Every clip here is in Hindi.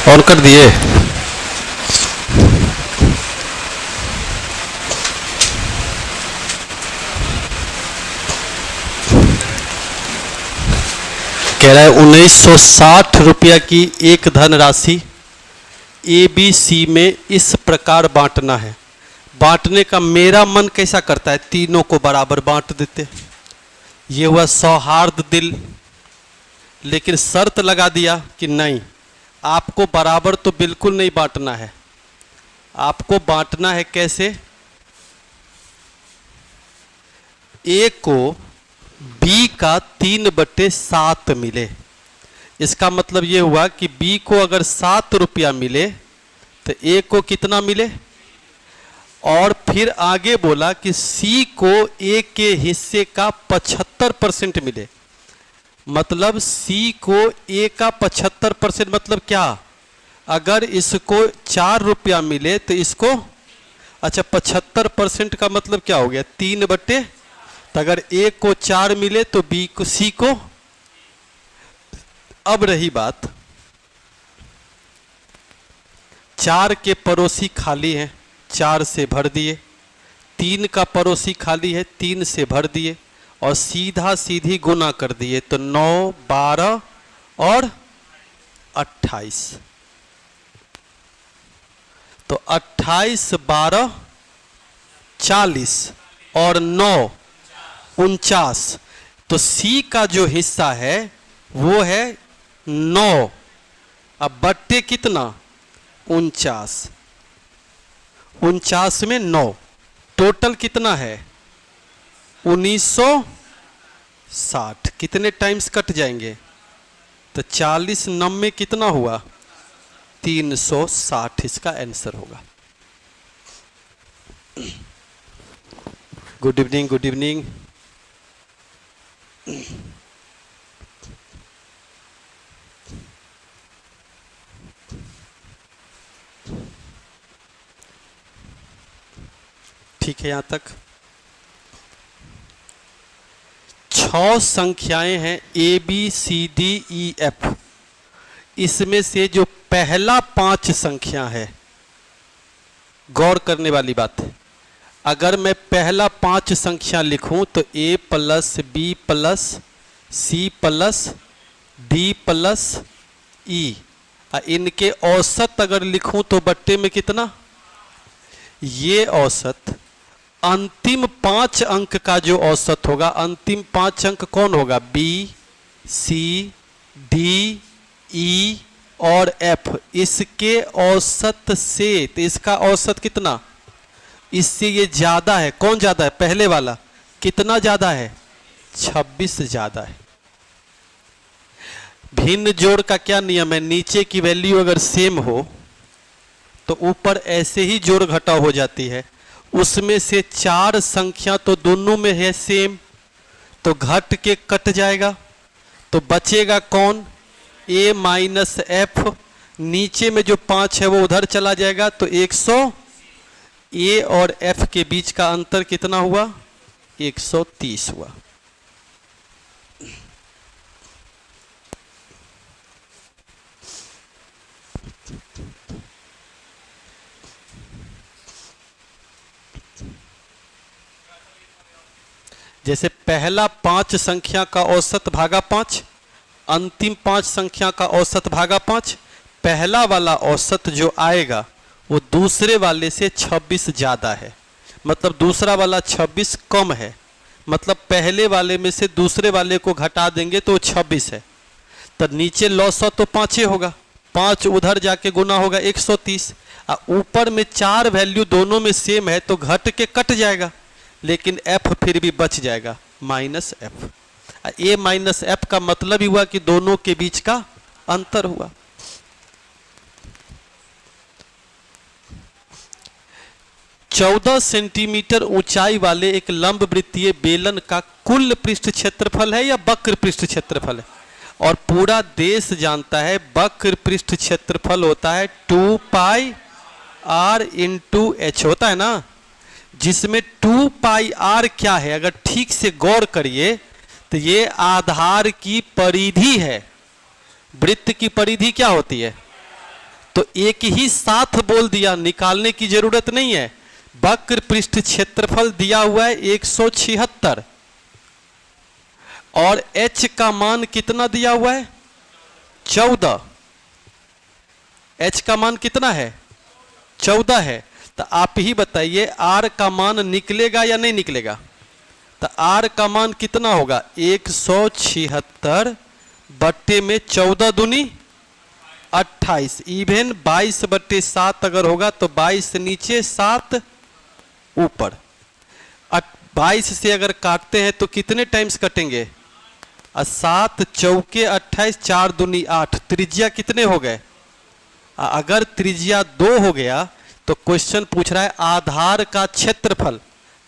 ऑन कर दिए। कह रहा है 1960 रुपया की एक धनराशि ABC में इस प्रकार बांटना है। बांटने का मेरा मन कैसा करता है, तीनों को बराबर बांट देते। ये हुआ सौहार्द दिल, लेकिन शर्त लगा दिया कि नहीं, आपको बराबर तो बिल्कुल नहीं बांटना है। आपको बांटना है कैसे? A को B का 3/7 मिले। इसका मतलब ये हुआ कि B को अगर 7 रुपया मिले तो A को कितना मिले, और फिर आगे बोला कि C को A के हिस्से का 75% मिले। मतलब C को A का 75% मतलब क्या? अगर इसको 4 रुपया मिले तो इसको, अच्छा 75% का मतलब क्या हो गया, 3/, तो अगर A को 4 मिले तो B को, C को। अब रही बात, 4 के पड़ोसी खाली हैं, 4 से भर दिए। 3 का पड़ोसी खाली है, 3 से भर दिए, और सीधा सीधी गुना कर दिए तो 9, 12 और 28। तो 28, 12, 40 और 9, 49। तो C का जो हिस्सा है वो है 9। अब बट्टे कितना, 49। 49 में 9, टोटल कितना है 1960। कितने टाइम्स कट जाएंगे, तो 40 90 कितना हुआ, 360 इसका आंसर होगा। Good evening, good evening. ठीक है, यहां तक 6 संख्याएं हैं ABCDEF। इसमें से जो पहला 5 संख्या है, गौर करने वाली बात है। अगर मैं पहला 5 संख्या लिखूं तो A plus B plus C plus D plus E, इनके औसत अगर लिखूं तो बट्टे में कितना, ये औसत अंतिम 5 अंक का जो औसत होगा, अंतिम 5 अंक कौन होगा, B, C, D, E और F। इसके औसत से, तो इसका औसत कितना, इससे ये ज्यादा है। कौन ज्यादा है, पहले वाला। कितना ज्यादा है, 26 ज्यादा है। भिन्न जोड़ का क्या नियम है, नीचे की वैल्यू अगर सेम हो तो ऊपर ऐसे ही जोड़ घटाव हो जाती है। उसमें से 4 संख्या तो दोनों में है सेम, तो घट के कट जाएगा, तो बचेगा कौन, A माइनस F। नीचे में जो 5 है वो उधर चला जाएगा, तो 100। A और F के बीच का अंतर कितना हुआ, 130 हुआ। जैसे पहला 5 संख्या का औसत भागा 5, अंतिम 5 संख्या का औसत भागा 5। पहला वाला औसत जो आएगा वो दूसरे वाले से 26 ज्यादा है, मतलब दूसरा वाला 26 कम है। मतलब पहले वाले में से दूसरे वाले को घटा देंगे तो 26 है, तो नीचे लॉस तो 5 होगा, 5 उधर जाके गुना होगा 130। ऊपर में 4 वैल्यू दोनों में सेम है तो घट के कट जाएगा, लेकिन F फिर भी बच जाएगा, minus F। A minus F का मतलब ही हुआ कि दोनों के बीच का अंतर हुआ। चौदह सेंटीमीटर ऊंचाई वाले एक लंब वृत्तीय बेलन का कुल पृष्ठ क्षेत्रफल है या वक्र पृष्ठ क्षेत्रफल है, और पूरा देश जानता है वक्र पृष्ठ क्षेत्रफल होता है 2 पाई R इंटू H होता है ना, जिसमें 2 पाई R क्या है, अगर ठीक से गौर करिए तो ये आधार की परिधि है। वृत्त की परिधि क्या होती है, तो एक ही साथ बोल दिया, निकालने की जरूरत नहीं है। वक्र पृष्ठ क्षेत्रफल दिया हुआ है 176 और h का मान कितना दिया हुआ है 14। h का मान कितना है 14 है। तो आप ही बताइए r का मान निकलेगा या नहीं निकलेगा। तो r का मान कितना होगा 176 बट्टे में 14 दूनी 28 इवेन 22/7 अगर होगा तो 22 नीचे 7 ऊपर। 22 से अगर काटते हैं तो कितने टाइम्स कटेंगे 7 चौके 28 4 दूनी 8। त्रिज्या कितने हो गए। अगर त्रिज्या 2 हो गया तो क्वेश्चन पूछ रहा है आधार का क्षेत्रफल।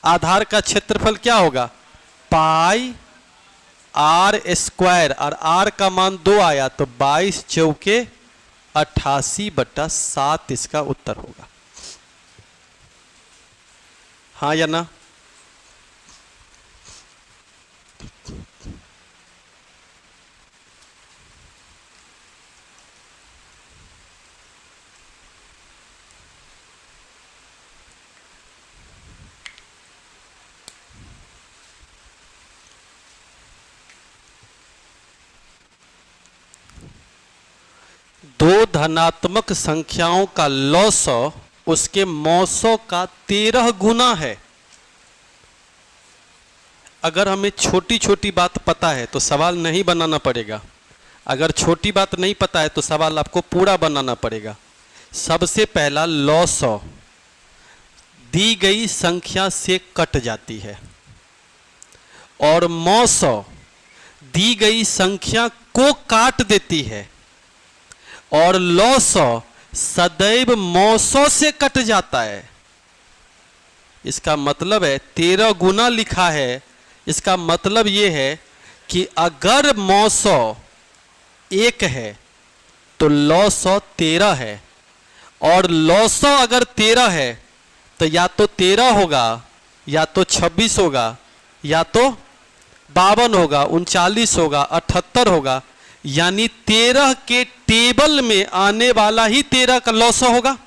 आधार का क्षेत्रफल क्या होगा पाई आर स्क्वायर और r का मान 2 आया तो 22 चौके 88/7 इसका उत्तर होगा। हाँ या ना। दो धनात्मक संख्याओं का लॉसव उसके मौसों का 13 गुना है। अगर हमें छोटी छोटी बात पता है तो सवाल नहीं बनाना पड़ेगा। अगर छोटी बात नहीं पता है तो सवाल आपको पूरा बनाना पड़ेगा। सबसे पहला लॉसव दी गई संख्या से कट जाती है और मौसौ दी गई संख्या को काट देती है और लॉसौ सदैव मौसौ से कट जाता है। इसका मतलब है 13 गुना लिखा है। इसका मतलब ये है कि अगर मौसौ 1 है तो लॉसौ 13 है और लॉसौ अगर 13 है तो या तो 13 होगा या तो 26 होगा या तो 52 होगा 39 होगा 78 होगा। यानी 13 के टेबल में आने वाला ही 13 का लॉसौ होगा।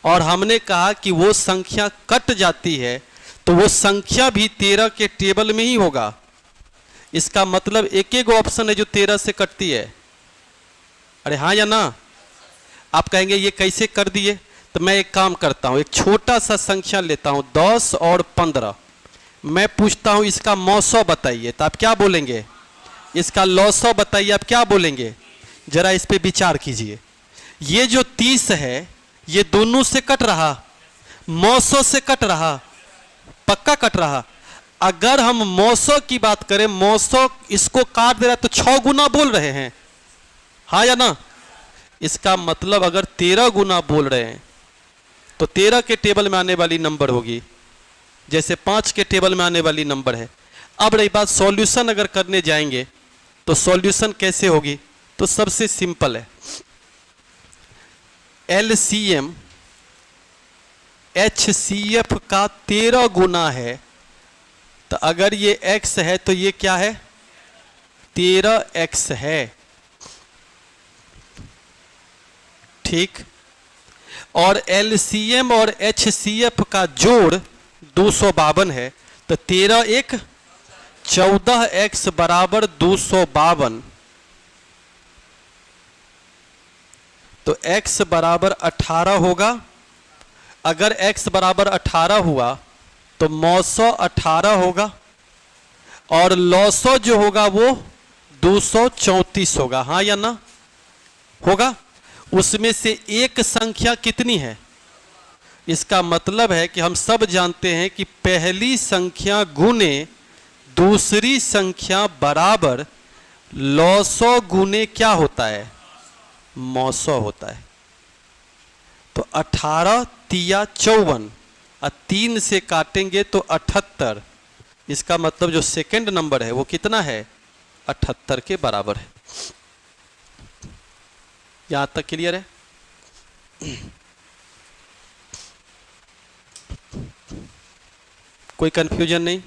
और हमने कहा कि वो संख्या कट जाती है तो वो संख्या भी 13 के टेबल में ही होगा। इसका मतलब एक एक ऑप्शन है जो 13 से कटती है। अरे हाँ या ना। आप कहेंगे ये कैसे कर दिए। तो मैं एक काम करता हूं, एक छोटा सा संख्या लेता हूं 10 और 15। मैं पूछता हूं इसका मौसौ बताइए तो आप क्या बोलेंगे। इसका लॉसौ बताइए आप क्या बोलेंगे। जरा इस पे विचार कीजिए। ये जो 30 है ये दोनों से कट रहा, मौसौ से कट रहा, पक्का कट रहा। अगर हम मौसौ की बात करें, मौसौ इसको काट दे रहा है तो 6 गुना बोल रहे हैं। हाँ या ना। इसका मतलब अगर 13 गुना बोल रहे हैं तो 13 के टेबल में आने वाली नंबर होगी जैसे 5 के टेबल में आने वाली नंबर है। अब रही बात सॉल्यूशन अगर करने जाएंगे तो सॉल्यूशन कैसे होगी। तो सबसे सिंपल है LCM HCF का 13 गुना है। तो अगर ये x है तो ये क्या है 13x है। ठीक। और LCM और HCF का जोड़ 252 है। तो 13 एक 14x बराबर 252। तो x बराबर 18 होगा। अगर x बराबर 18 हुआ तो मौसौ 18 होगा और लॉसौ जो होगा वो 234 होगा। हाँ या ना होगा। उसमें से एक संख्या कितनी है। इसका मतलब है कि हम सब जानते हैं कि पहली संख्या गुने दूसरी संख्या बराबर लॉसौ गुने क्या होता है मौसौ होता है। तो 18 तिया 54 और 3 से काटेंगे तो 78। इसका मतलब जो सेकंड नंबर है वो कितना है 78 के बराबर है। यहां तक क्लियर है। कोई कंफ्यूजन नहीं।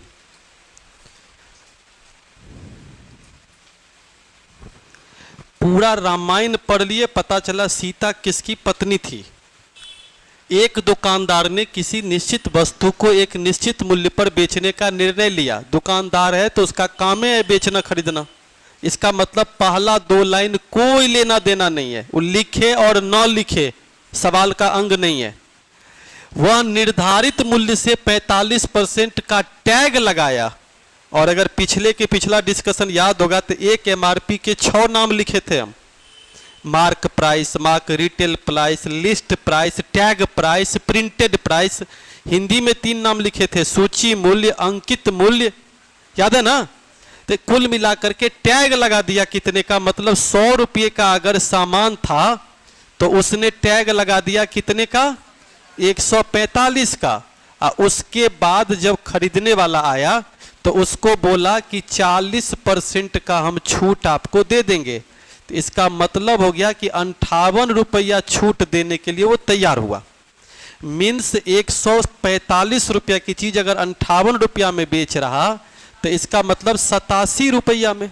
पूरा पूरा रामायण पढ़ लिए, पता चला सीता किसकी पत्नी थी। एक दुकानदार ने किसी निश्चित वस्तु को एक निश्चित मूल्य पर बेचने का निर्णय लिया। दुकानदार है तो उसका काम है बेचना खरीदना। इसका मतलब पहला 2 लाइन कोई लेना देना नहीं है, वो लिखे और न लिखे सवाल का अंग नहीं है। वह निर्धारित मूल्य से 45% का टैग लगाया। और अगर पिछला डिस्कशन याद होगा तो एक एमआरपी के 6 नाम लिखे थे हम, mark price, mark retail price, list price, tag price, printed price. Hindi में 3 नाम लिखे थे, सूची मूल्य, अंकित मूल्य, याद है ना। तो कुल मिलाकर के टैग लगा दिया कितने का, मतलब 100 रुपये का अगर सामान था तो उसने टैग लगा दिया कितने का, 145 का। और उसके बाद जब खरीदने वाला आया तो उसको बोला कि 40% का हम छूट आपको दे देंगे। तो इसका मतलब हो गया कि 58 रुपया छूट देने के लिए वो तैयार हुआ। मीन्स 145 रुपया की चीज अगर 58 रुपया में बेच रहा तो इसका मतलब 87 रुपया में।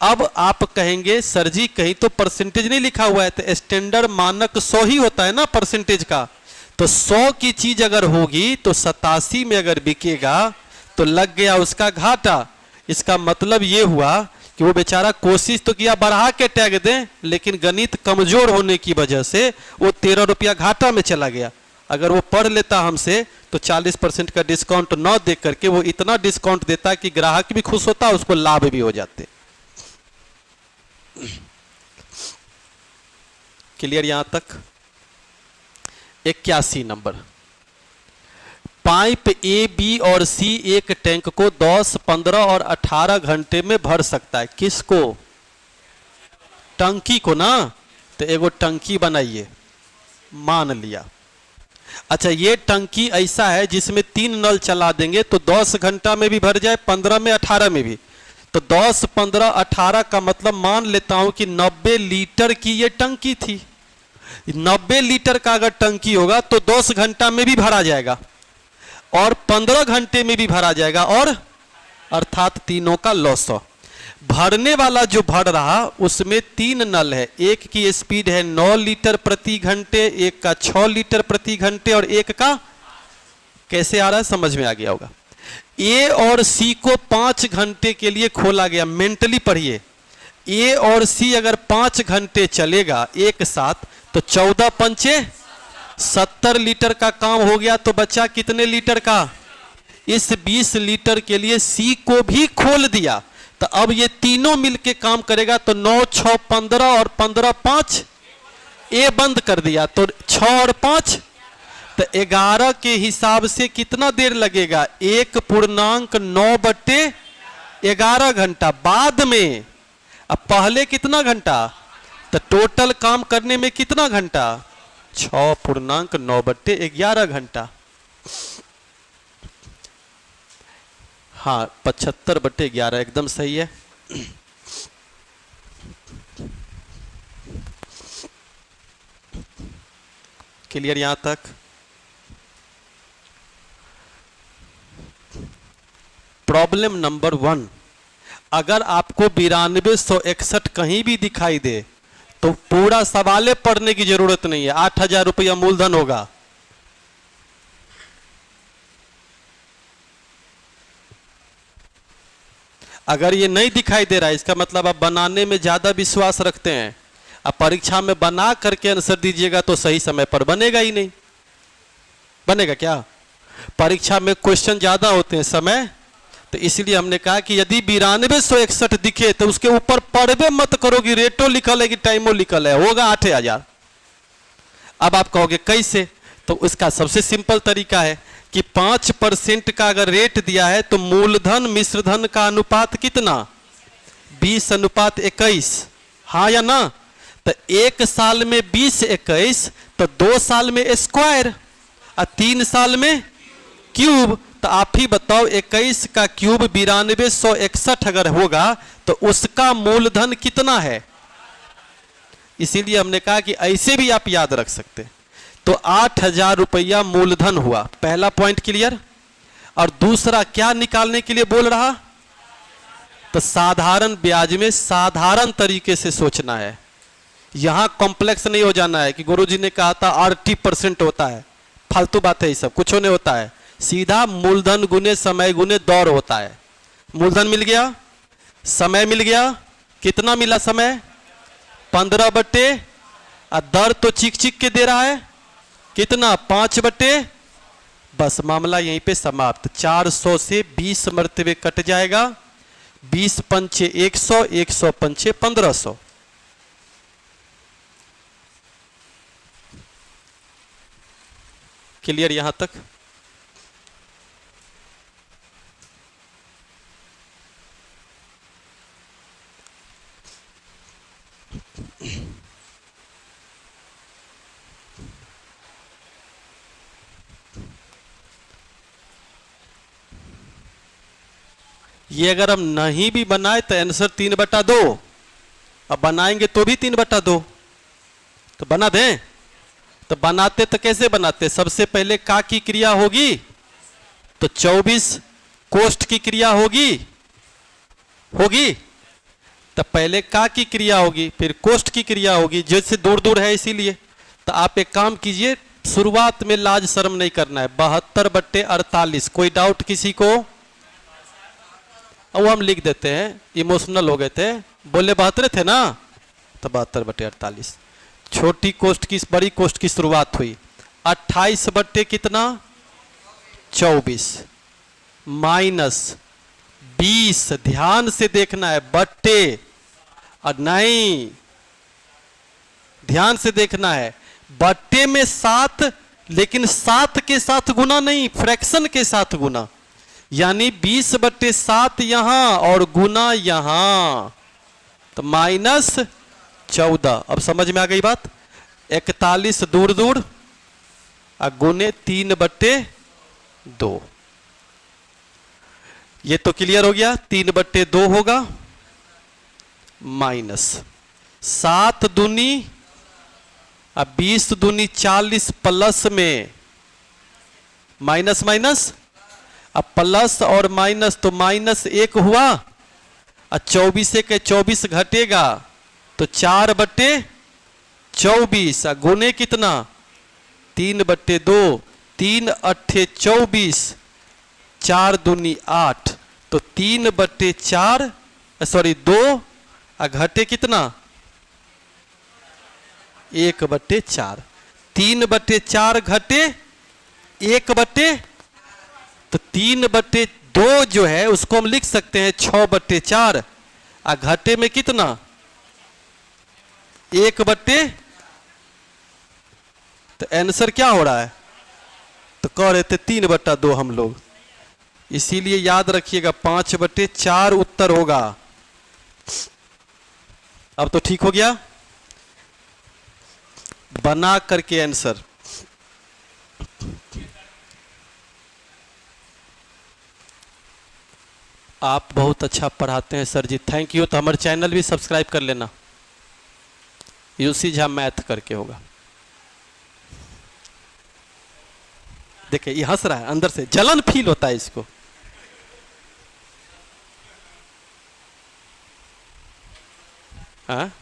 अब आप कहेंगे सर जी कहीं तो परसेंटेज नहीं लिखा हुआ है, तो स्टैंडर्ड मानक 100 ही होता है ना परसेंटेज का। तो 100 की चीज अगर होगी तो 87 में अगर बिकेगा तो लग गया उसका घाटा। इसका मतलब ये हुआ कि वो बेचारा कोशिश तो किया बढ़ा के टैग दें, लेकिन गणित कमजोर होने की वजह से वो 13 रुपया घाटा में चला गया। अगर वो पढ़ लेता हमसे तो 40% का डिस्काउंट न दे करके वो इतना डिस्काउंट देता कि ग्राहक भी खुश होता, उसको लाभ भी हो जाते। क्लियर यहां तक। 81 नंबर, पाइप ए, बी और सी एक टैंक को 10, 15 और 18 घंटे में भर सकता है। किसको? टंकी को ना। तो एगो टंकी बनाइए, मान लिया। अच्छा, ये टंकी ऐसा है जिसमें 3 नल चला देंगे तो 10 घंटा में भी भर जाए, 15 में, 18 में भी। तो 10, 15, 18 का मतलब मान लेता हूं कि 90 लीटर की ये टंकी थी। 90 लीटर का अगर टंकी होगा तो 10 घंटा में भी भरा जाएगा और 15 घंटे में भी भरा जाएगा, और अर्थात तीनों का लॉस। भरने वाला जो भर रहा उसमें 3 नल है, एक की स्पीड है 9 लीटर प्रति घंटे, एक का 6 लीटर प्रति घंटे और एक का कैसे आ रहा है समझ में आ गया होगा। ए और सी को 5 घंटे के लिए खोला गया। मेंटली पढ़िए, ए और सी अगर 5 घंटे चलेगा एक साथ तो 14 पंचे 70 लीटर का काम हो गया। तो बचा कितने लीटर का? इस 20 लीटर के लिए सी को भी खोल दिया। तो अब ये तीनों मिलके काम करेगा तो 9, 6, 15 और 15, 5। ए बंद कर दिया तो 6 और 5 तो 11 के हिसाब से कितना देर लगेगा? 1.9/11 घंटा। बाद में अब पहले कितना घंटा? तो टोटल काम करने में कितना घंटा? 6.9/11 घंटा। हाँ, 75/11 एकदम सही है। क्लियर यहां तक? प्रॉब्लम नंबर 1, अगर आपको 9261 कहीं भी दिखाई दे तो पूरा सवाले पढ़ने की जरूरत नहीं है। 8000 रुपया मूलधन होगा। अगर ये नहीं दिखाई दे रहा है इसका मतलब आप बनाने में ज्यादा विश्वास रखते हैं। अब परीक्षा में बना करके आंसर दीजिएगा तो सही समय पर बनेगा ही नहीं। बनेगा क्या? परीक्षा में क्वेश्चन ज्यादा होते हैं समय, तो इसलिए हमने कहा कि यदि 9261 दिखे तो उसके ऊपर पढ़वे मत करो कि रेटो लिखल है कि टाइमो लिखल है, होगा 8000। अब आप कहोगे कैसे? तो उसका सबसे सिंपल तरीका है कि 5% का अगर रेट दिया है तो मूलधन मिश्रधन का अनुपात कितना? 20:21। हाँ या ना? तो 1 साल में 20/21 तो 2 साल में स्क्वायर और 3 साल में क्यूब। तो आप ही बताओ 21 का क्यूब 9261 अगर होगा तो उसका मूलधन कितना है? इसीलिए हमने कहा कि ऐसे भी आप याद रख सकते। तो 8000 रुपया मूलधन हुआ। पहला पॉइंट क्लियर। और दूसरा क्या निकालने के लिए बोल रहा? तो साधारण ब्याज में साधारण तरीके से सोचना है, यहां कॉम्प्लेक्स नहीं हो जाना है कि गुरुजी ने कहा था 80% होता है, फालतू बात है, ये सब कुछ नहीं होता है। सीधा मूलधन गुने समय गुने दौर होता है। मूलधन मिल गया, समय मिल गया, कितना मिला समय 15 बटे, दर तो चीख चीख के दे रहा है कितना 5 बटे, बस मामला यहीं पे समाप्त। 400 से 20 मरतबे कट जाएगा, 20 पंचे 100, 100 पंचे 1500। क्लियर यहां तक? ये अगर हम नहीं भी बनाए तो आंसर 3/2, अब बनाएंगे तो भी 3/2, तो बना दें। तो बनाते तो कैसे बनाते, सबसे पहले का की क्रिया होगी तो 24 कोष्ठ की क्रिया होगी, तो पहले का की क्रिया होगी फिर कोष्ठ की क्रिया होगी, जैसे दूर दूर है इसीलिए। तो आप एक काम कीजिए, शुरुआत में लाज शर्म नहीं करना है, 72/48। कोई डाउट किसी को? वो हम लिख देते हैं, इमोशनल हो गए थे, बोले 72 थे ना, तो 72/48। छोटी कोष्ठ की बड़ी कोष्ठ की शुरुआत हुई 28 बट्टे कितना 24 माइनस 20, ध्यान से देखना है बट्टे, और नहीं ध्यान से देखना है बट्टे में 7, लेकिन 7 के साथ गुना नहीं, फ्रैक्शन के साथ गुना, यानी 20/7 यहां और गुना यहां, तो -14। अब समझ में आ गई बात? 41 दूर दूर और गुने 3/2। ये तो क्लियर हो गया, 3/2 होगा, माइनस 7 दूनी और 20 दूनी 40, प्लस में माइनस माइनस, अब प्लस और माइनस तो -1 हुआ, और 24 के 24 घटेगा तो 4/24, गुने कितना 3/2, 3 8 24, 4 दूनी 8, तो 3/4 सॉरी 2, और घटे कितना 1/4, 3/4 घटे 1/, तो 3/2 जो है उसको हम लिख सकते हैं 6/4, और घटे में कितना 1/, तो आंसर क्या हो रहा है, तो कह रहे थे 3/2 हम लोग, इसीलिए याद रखिएगा 5/4 उत्तर होगा। अब तो ठीक हो गया, बना करके आंसर। आप बहुत अच्छा पढ़ाते हैं सर जी, थैंक यू। तो हमारे चैनल भी सब्सक्राइब कर लेना, यूसी झा मैथ करके होगा। देखिए ये हंस रहा है, अंदर से जलन फील होता है इसको। हाँ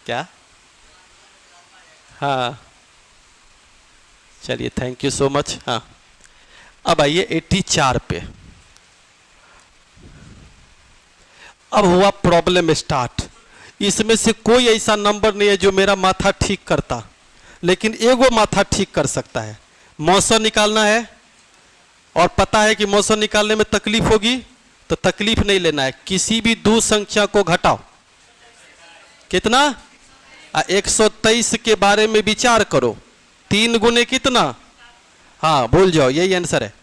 क्या, हाँ चलिए थैंक यू सो मच। हाँ अब आइए 84 पे। अब हुआ प्रॉब्लम स्टार्ट। इसमें से कोई ऐसा नंबर नहीं है जो मेरा माथा ठीक करता, लेकिन एगो माथा ठीक कर सकता है। मौसम निकालना है और पता है कि मौसम निकालने में तकलीफ होगी, तो तकलीफ नहीं लेना है, किसी भी दो संख्या को घटाओ, कितना 123 के बारे में विचार करो, 3 गुने कितना, हाँ भूल जाओ, यही आंसर है।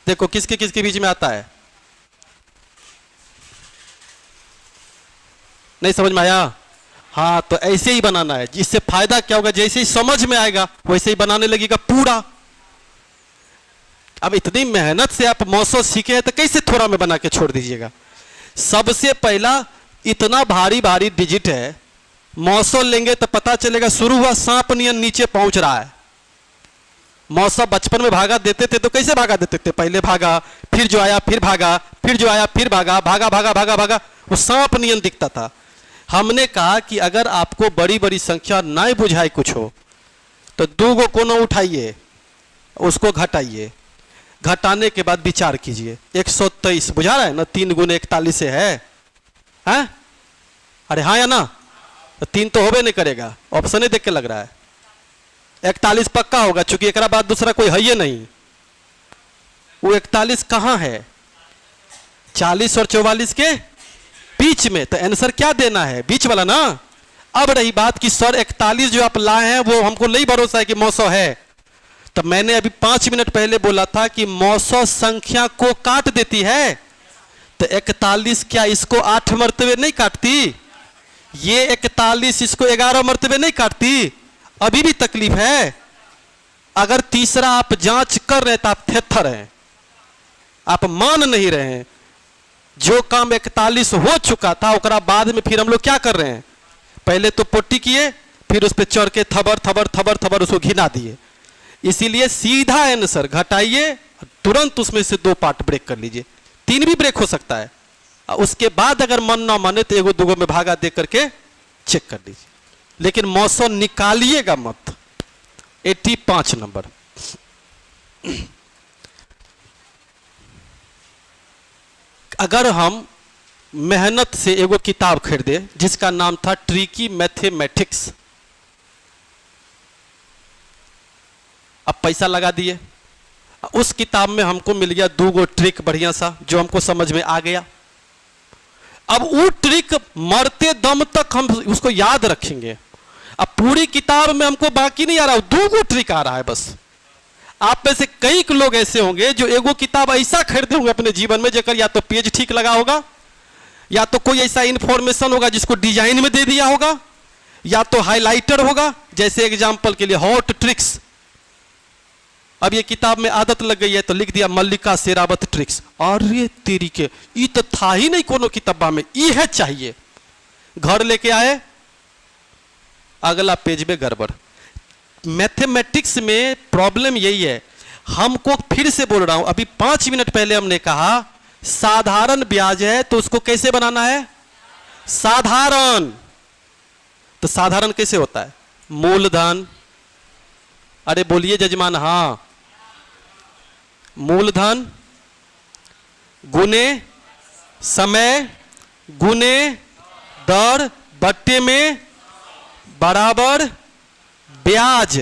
देखो किसके किसके बीच में आता है, नहीं समझ में आया? हाँ तो ऐसे ही बनाना है, जिससे फायदा क्या होगा, जैसे ही समझ में आएगा वैसे ही बनाने लगेगा पूरा। अब इतनी मेहनत से आप मौसम सीखे हैं तो कैसे थोड़ा में बना के छोड़ दीजिएगा। सबसे पहला इतना भारी भारी डिजिट है, मौसम लेंगे तो पता चलेगा शुरू हुआ सांप नियन नीचे पहुंच रहा है, मौसा बचपन में भागा देते थे तो कैसे भागा देते थे? पहले भागा, फिर जो आया फिर भागा, फिर जो आया फिर भागा, भागा भागा भागा भागा, वो सांप नियन दिखता था। हमने कहा कि अगर आपको बड़ी बड़ी संख्या ना बुझाए कुछ हो तो 2 गो कोना उठाइए, उसको घटाइए, घटाने के बाद विचार कीजिए। 123 बुझा रहा है ना? 3 गुने 41 से है, हैं? अरे हाँ या ना? तो 3 तो होबे नहीं करेगा, ऑप्शन ही देख के लग रहा है। 41 पक्का होगा, चूंकि एक बाद दूसरा कोई है ही नहीं। वो 41 कहाँ है? 40 और 44 के बीच में। तो आंसर क्या देना है? बीच वाला ना। अब रही बात कि सर 41 जो आप लाए हैं वो हमको नहीं भरोसा है कि 900 है। तो मैंने अभी 5 मिनट पहले बोला था कि 900 संख्या को काट देती है, तो 41 क्या इसको 8 मर्तबे नहीं काटती? ये 41 इसको 11 मर्तबे नहीं काटती? अभी भी तकलीफ है। अगर तीसरा आप जांच कर रहे हैं तो आप थेथर हैं, आप मान नहीं रहे हैं। जो काम 41 हो चुका था ओकरा बाद में फिर हम लोग क्या कर रहे हैं? पहले तो पोटी किए, फिर उस पर चढ़ के थबर थबर थबर थबर उसको घिना दिए। इसीलिए सीधा आंसर घटाइए, तुरंत उसमें से 2 पार्ट ब्रेक कर लीजिए। 3 भी ब्रेक हो सकता है। उसके बाद अगर मन ना माने तो 1 2 में भागा दे करके चेक कर लीजिए, लेकिन 900 निकालिएगा मत। 85 नंबर। अगर हम मेहनत से एगो किताब खरीदे जिसका नाम था ट्रिकी मैथमेटिक्स, अब पैसा लगा दिए, उस किताब में हमको मिल गया 2 गो ट्रिक बढ़िया सा जो हमको समझ में आ गया। अब वो ट्रिक मरते दम तक हम उसको याद रखेंगे। अब पूरी किताब में हमको बाकी नहीं आ रहा, 2 गो ट्रिक आ रहा है बस। आप में से कई लोग ऐसे होंगे जो एगो किताब ऐसा खरीदे होंगे अपने जीवन में जेकर या तो पेज ठीक लगा होगा, या तो कोई ऐसा इंफॉर्मेशन होगा जिसको डिजाइन में दे दिया होगा, या तो हाइलाइटर होगा। जैसे एग्जांपल के लिए हॉट ट्रिक्स, अब ये किताब में आदत लग गई है तो लिख दिया मल्लिका शेरावत ट्रिक्स। अरे तेरी के, ये तो था ही नहीं कोनो किताबा में, ये है चाहिए। घर लेके आए, अगला पेज में गड़बड़। मैथमेटिक्स में प्रॉब्लम यही है। हमको फिर से बोल रहा हूं, अभी 5 मिनट पहले हमने कहा साधारण ब्याज है तो उसको कैसे बनाना है? साधारण। तो साधारण कैसे होता है? मूलधन, अरे बोलिए जजमान, हाँ, मूलधन गुने समय गुने दर बट्टे में बराबर ब्याज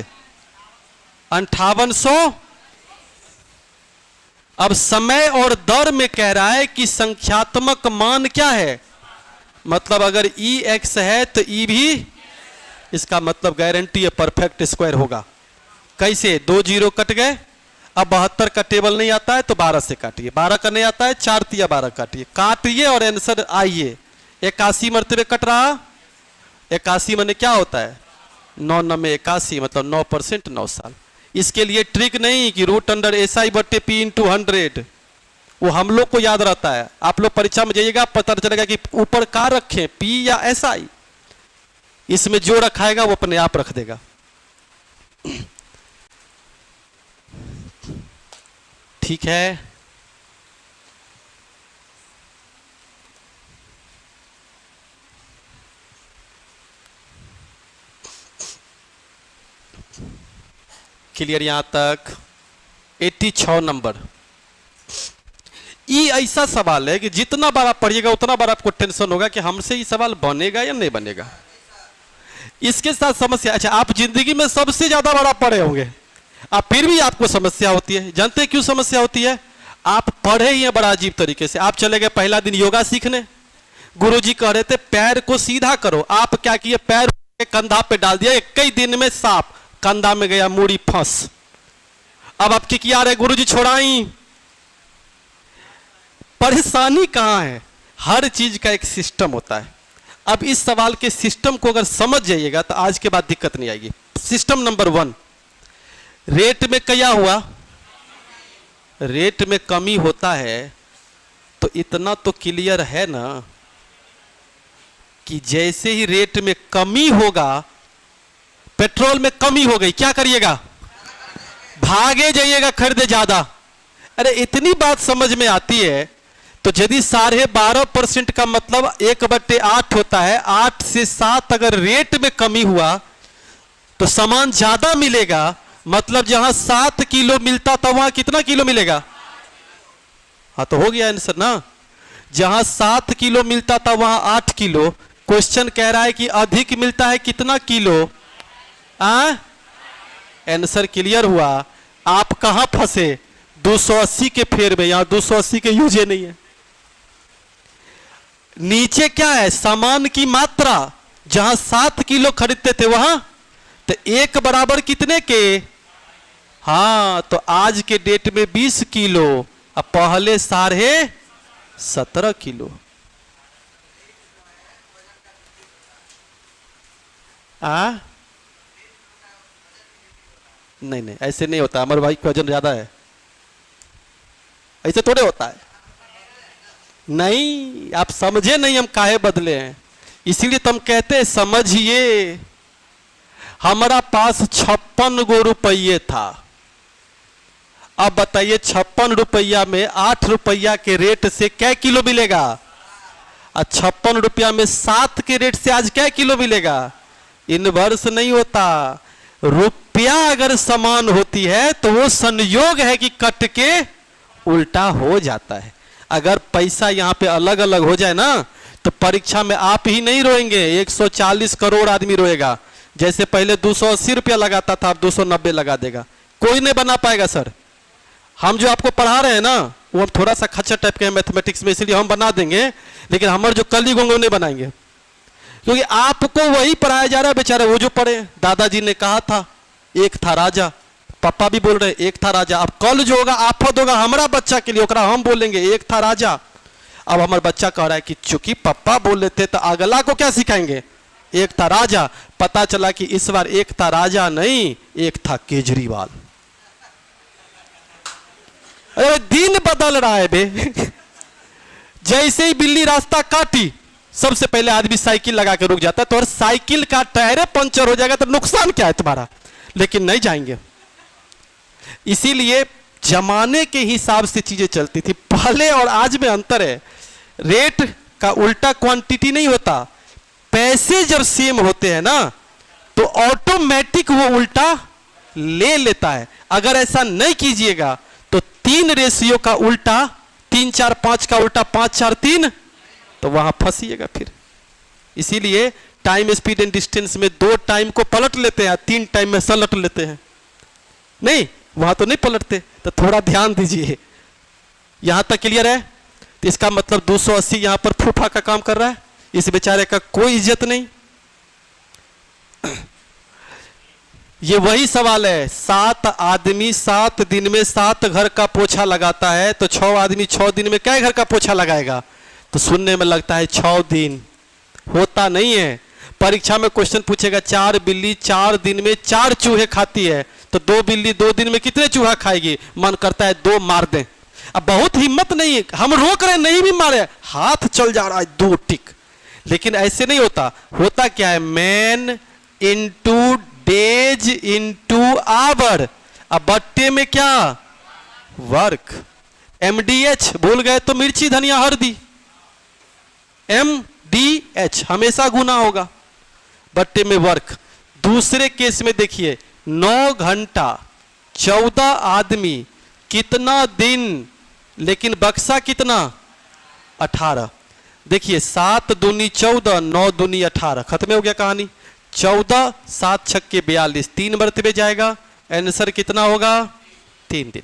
5800। अब समय और दर में कह रहा है कि संख्यात्मक मान क्या है? मतलब अगर ई एक्स है तो ई भी, इसका मतलब गारंटी है परफेक्ट स्क्वायर होगा। कैसे? 2 जीरो कट गए। अब 72 का टेबल नहीं आता है तो 12 से काटिए, 12 का नहीं आता है 4 तिया 12 काटिए, काटिए और आंसर आइए। 81 मरतबे कट रहा। 81 माने क्या होता है? 9 9 81, मतलब 9%, 9 साल। इसके लिए ट्रिक नहीं कि रूट अंडर SI बट्टे P इंटू 100, वो हम लोग को याद रहता है। आप लोग परीक्षा में जाइएगा, पता चलेगा कि ऊपर का रखें, P या SI। इसमें जो रखाएगा वो अपने आप रख देगा। ठीक है, क्लियर यहां तक? 86 नंबर। ये ऐसा सवाल है कि जितना बार आप पढ़िएगा उतना बार आपको टेंशन होगा कि हमसे ये सवाल बनेगा या नहीं बनेगा। इसके साथ समस्या, अच्छा आप जिंदगी में सबसे ज्यादा बार आप पढ़े होंगे, आप फिर भी आपको समस्या होती है। जानते हैं क्यों समस्या होती है? आप पढ़े ही हैं बड़ा अजीब तरीके से। आप चले गए पहला दिन योगा सीखने, गुरुजी कह रहे थे पैर को सीधा करो, आप क्या किए? पैर के कंधा पे डाल दिया, कई दिन में सांप कंधा में गया, मूड़ी फंस। अब आप क्या रहे? गुरुजी छोड़ाई। परेशानी कहां है? हर चीज का एक सिस्टम होता है। अब इस सवाल के सिस्टम को अगर समझ जाइएगा तो आज के बाद दिक्कत नहीं आएगी। सिस्टम नंबर 1, रेट में क्या हुआ? रेट में कमी होता है तो इतना तो क्लियर है ना कि जैसे ही रेट में कमी होगा, पेट्रोल में कमी हो गई, क्या करिएगा? भागे जाइएगा खरीदे ज्यादा। अरे इतनी बात समझ में आती है। तो यदि 12.5% का मतलब 1/8 होता है, 8 से 7 अगर रेट में कमी हुआ तो सामान ज्यादा मिलेगा। मतलब जहां 7 किलो मिलता था वहां कितना किलो मिलेगा? हाँ तो हो गया आंसर ना। जहां 7 किलो मिलता था वहां 8 किलो। क्वेश्चन कह रहा है कि अधिक मिलता है कितना किलो? आंसर क्लियर हुआ। आप कहां फंसे? 280 के फेर में। यहां 280 के यूजे नहीं है। नीचे क्या है? सामान की मात्रा। जहां 7 किलो खरीदते थे वहां तो 1 बराबर कितने के? हाँ तो आज के डेट में 20 किलो, अब पहले 17.5 किलो। नहीं नहीं ऐसे नहीं होता। अमर भाई का वजन ज्यादा है, ऐसे थोड़े होता है। नहीं आप समझे नहीं हम काहे बदले हैं। इसीलिए तुम कहते हैं समझिए। हमारा पास 56 गो रुपये था। अब बताइए 56 रुपया में 8 रुपया के रेट से क्या किलो मिलेगा? और 56 रुपया में 7 के रेट से आज क्या किलो मिलेगा? इनवर्स नहीं होता। रुपया अगर समान होती है तो वो संयोग है कि कट के उल्टा हो जाता है। अगर पैसा यहां पे अलग अलग हो जाए ना तो परीक्षा में आप ही नहीं रोएंगे, 140 करोड़ आदमी रोएगा। जैसे पहले 280 रुपया लगाता था अब 290 लगा देगा। कोई नहीं बना पाएगा सर। हम जो आपको पढ़ा रहे हैं ना वो हम थोड़ा सा खच्चर टाइप के हैं मैथमेटिक्स में, इसलिए हम बना देंगे। लेकिन हमारे जो कलीग होंगे नहीं बनाएंगे, क्योंकि आपको वही पढ़ाया जा रहा है। बेचारे वो जो पढ़े, दादाजी ने कहा था एक था राजा, पापा भी बोल रहे एक था राजा। अब कल जो होगा आफत होगा हमारा बच्चा के लिए, ओकरा हम बोलेंगे एक था राजा। अब हमारा बच्चा कह रहा है कि चूंकि पापा बोल रहे थे तो अगला को क्या सिखाएंगे? एक था राजा। पता चला कि इस बार एक था राजा नहीं, एक था केजरीवाल। अरे दिन बदल रहा है बे। जैसे ही बिल्ली रास्ता काटी सबसे पहले आदमी साइकिल लगा के रुक जाता है। तो और साइकिल का टायर पंचर हो जाएगा तो नुकसान क्या है तुम्हारा? लेकिन नहीं जाएंगे। इसीलिए जमाने के हिसाब से चीजें चलती थी। पहले और आज में अंतर है। रेट का उल्टा क्वांटिटी नहीं होता। पैसे जब सेम होते हैं ना तो ऑटोमेटिक वो उल्टा ले लेता है। अगर ऐसा नहीं कीजिएगा तो 3 रेशियो का उल्टा 3 4 5 का उल्टा 5 4 3 तो वहां फंसिएगा फिर। इसीलिए टाइम स्पीड एंड डिस्टेंस में 2 टाइम को पलट लेते हैं, 3 टाइम में सलट लेते हैं। नहीं वहां तो नहीं पलटते। तो थोड़ा ध्यान दीजिए। यहां तक क्लियर है? तो इसका मतलब 280 यहां पर फूफा का काम कर रहा है। इस बेचारे का कोई इज्जत नहीं। ये वही सवाल है। 7 आदमी 7 दिन में 7 घर का पोछा लगाता है तो 6 आदमी 6 दिन में क्या घर का पोछा लगाएगा? तो सुनने में लगता है 6 दिन, होता नहीं है। परीक्षा में क्वेश्चन पूछेगा 4 बिल्ली 4 दिन में 4 चूहे खाती है तो 2 बिल्ली 2 दिन में कितने चूहा खाएगी? मन करता है 2 मार दें। अब बहुत हिम्मत नहीं है, हम रोक रहे नहीं भी मारे, हाथ चल जा रहा है 2 टिक। लेकिन ऐसे नहीं होता। होता क्या है? Man into days into hour. अब बट्टे में क्या? वर्क। MDH भूल गए तो मिर्ची धनिया हल्दी, MDH हमेशा गुना होगा। बट्टे में वर्क। दूसरे केस में देखिए 9 घंटा 14 आदमी कितना दिन, लेकिन बक्सा कितना? 18। देखिए 7 दूनी 14, 9 दूनी 18, खत्म हो गया कहानी। 14 7 छक्के 42, 3 मरतबे जाएगा। आंसर कितना होगा? 3 दिन।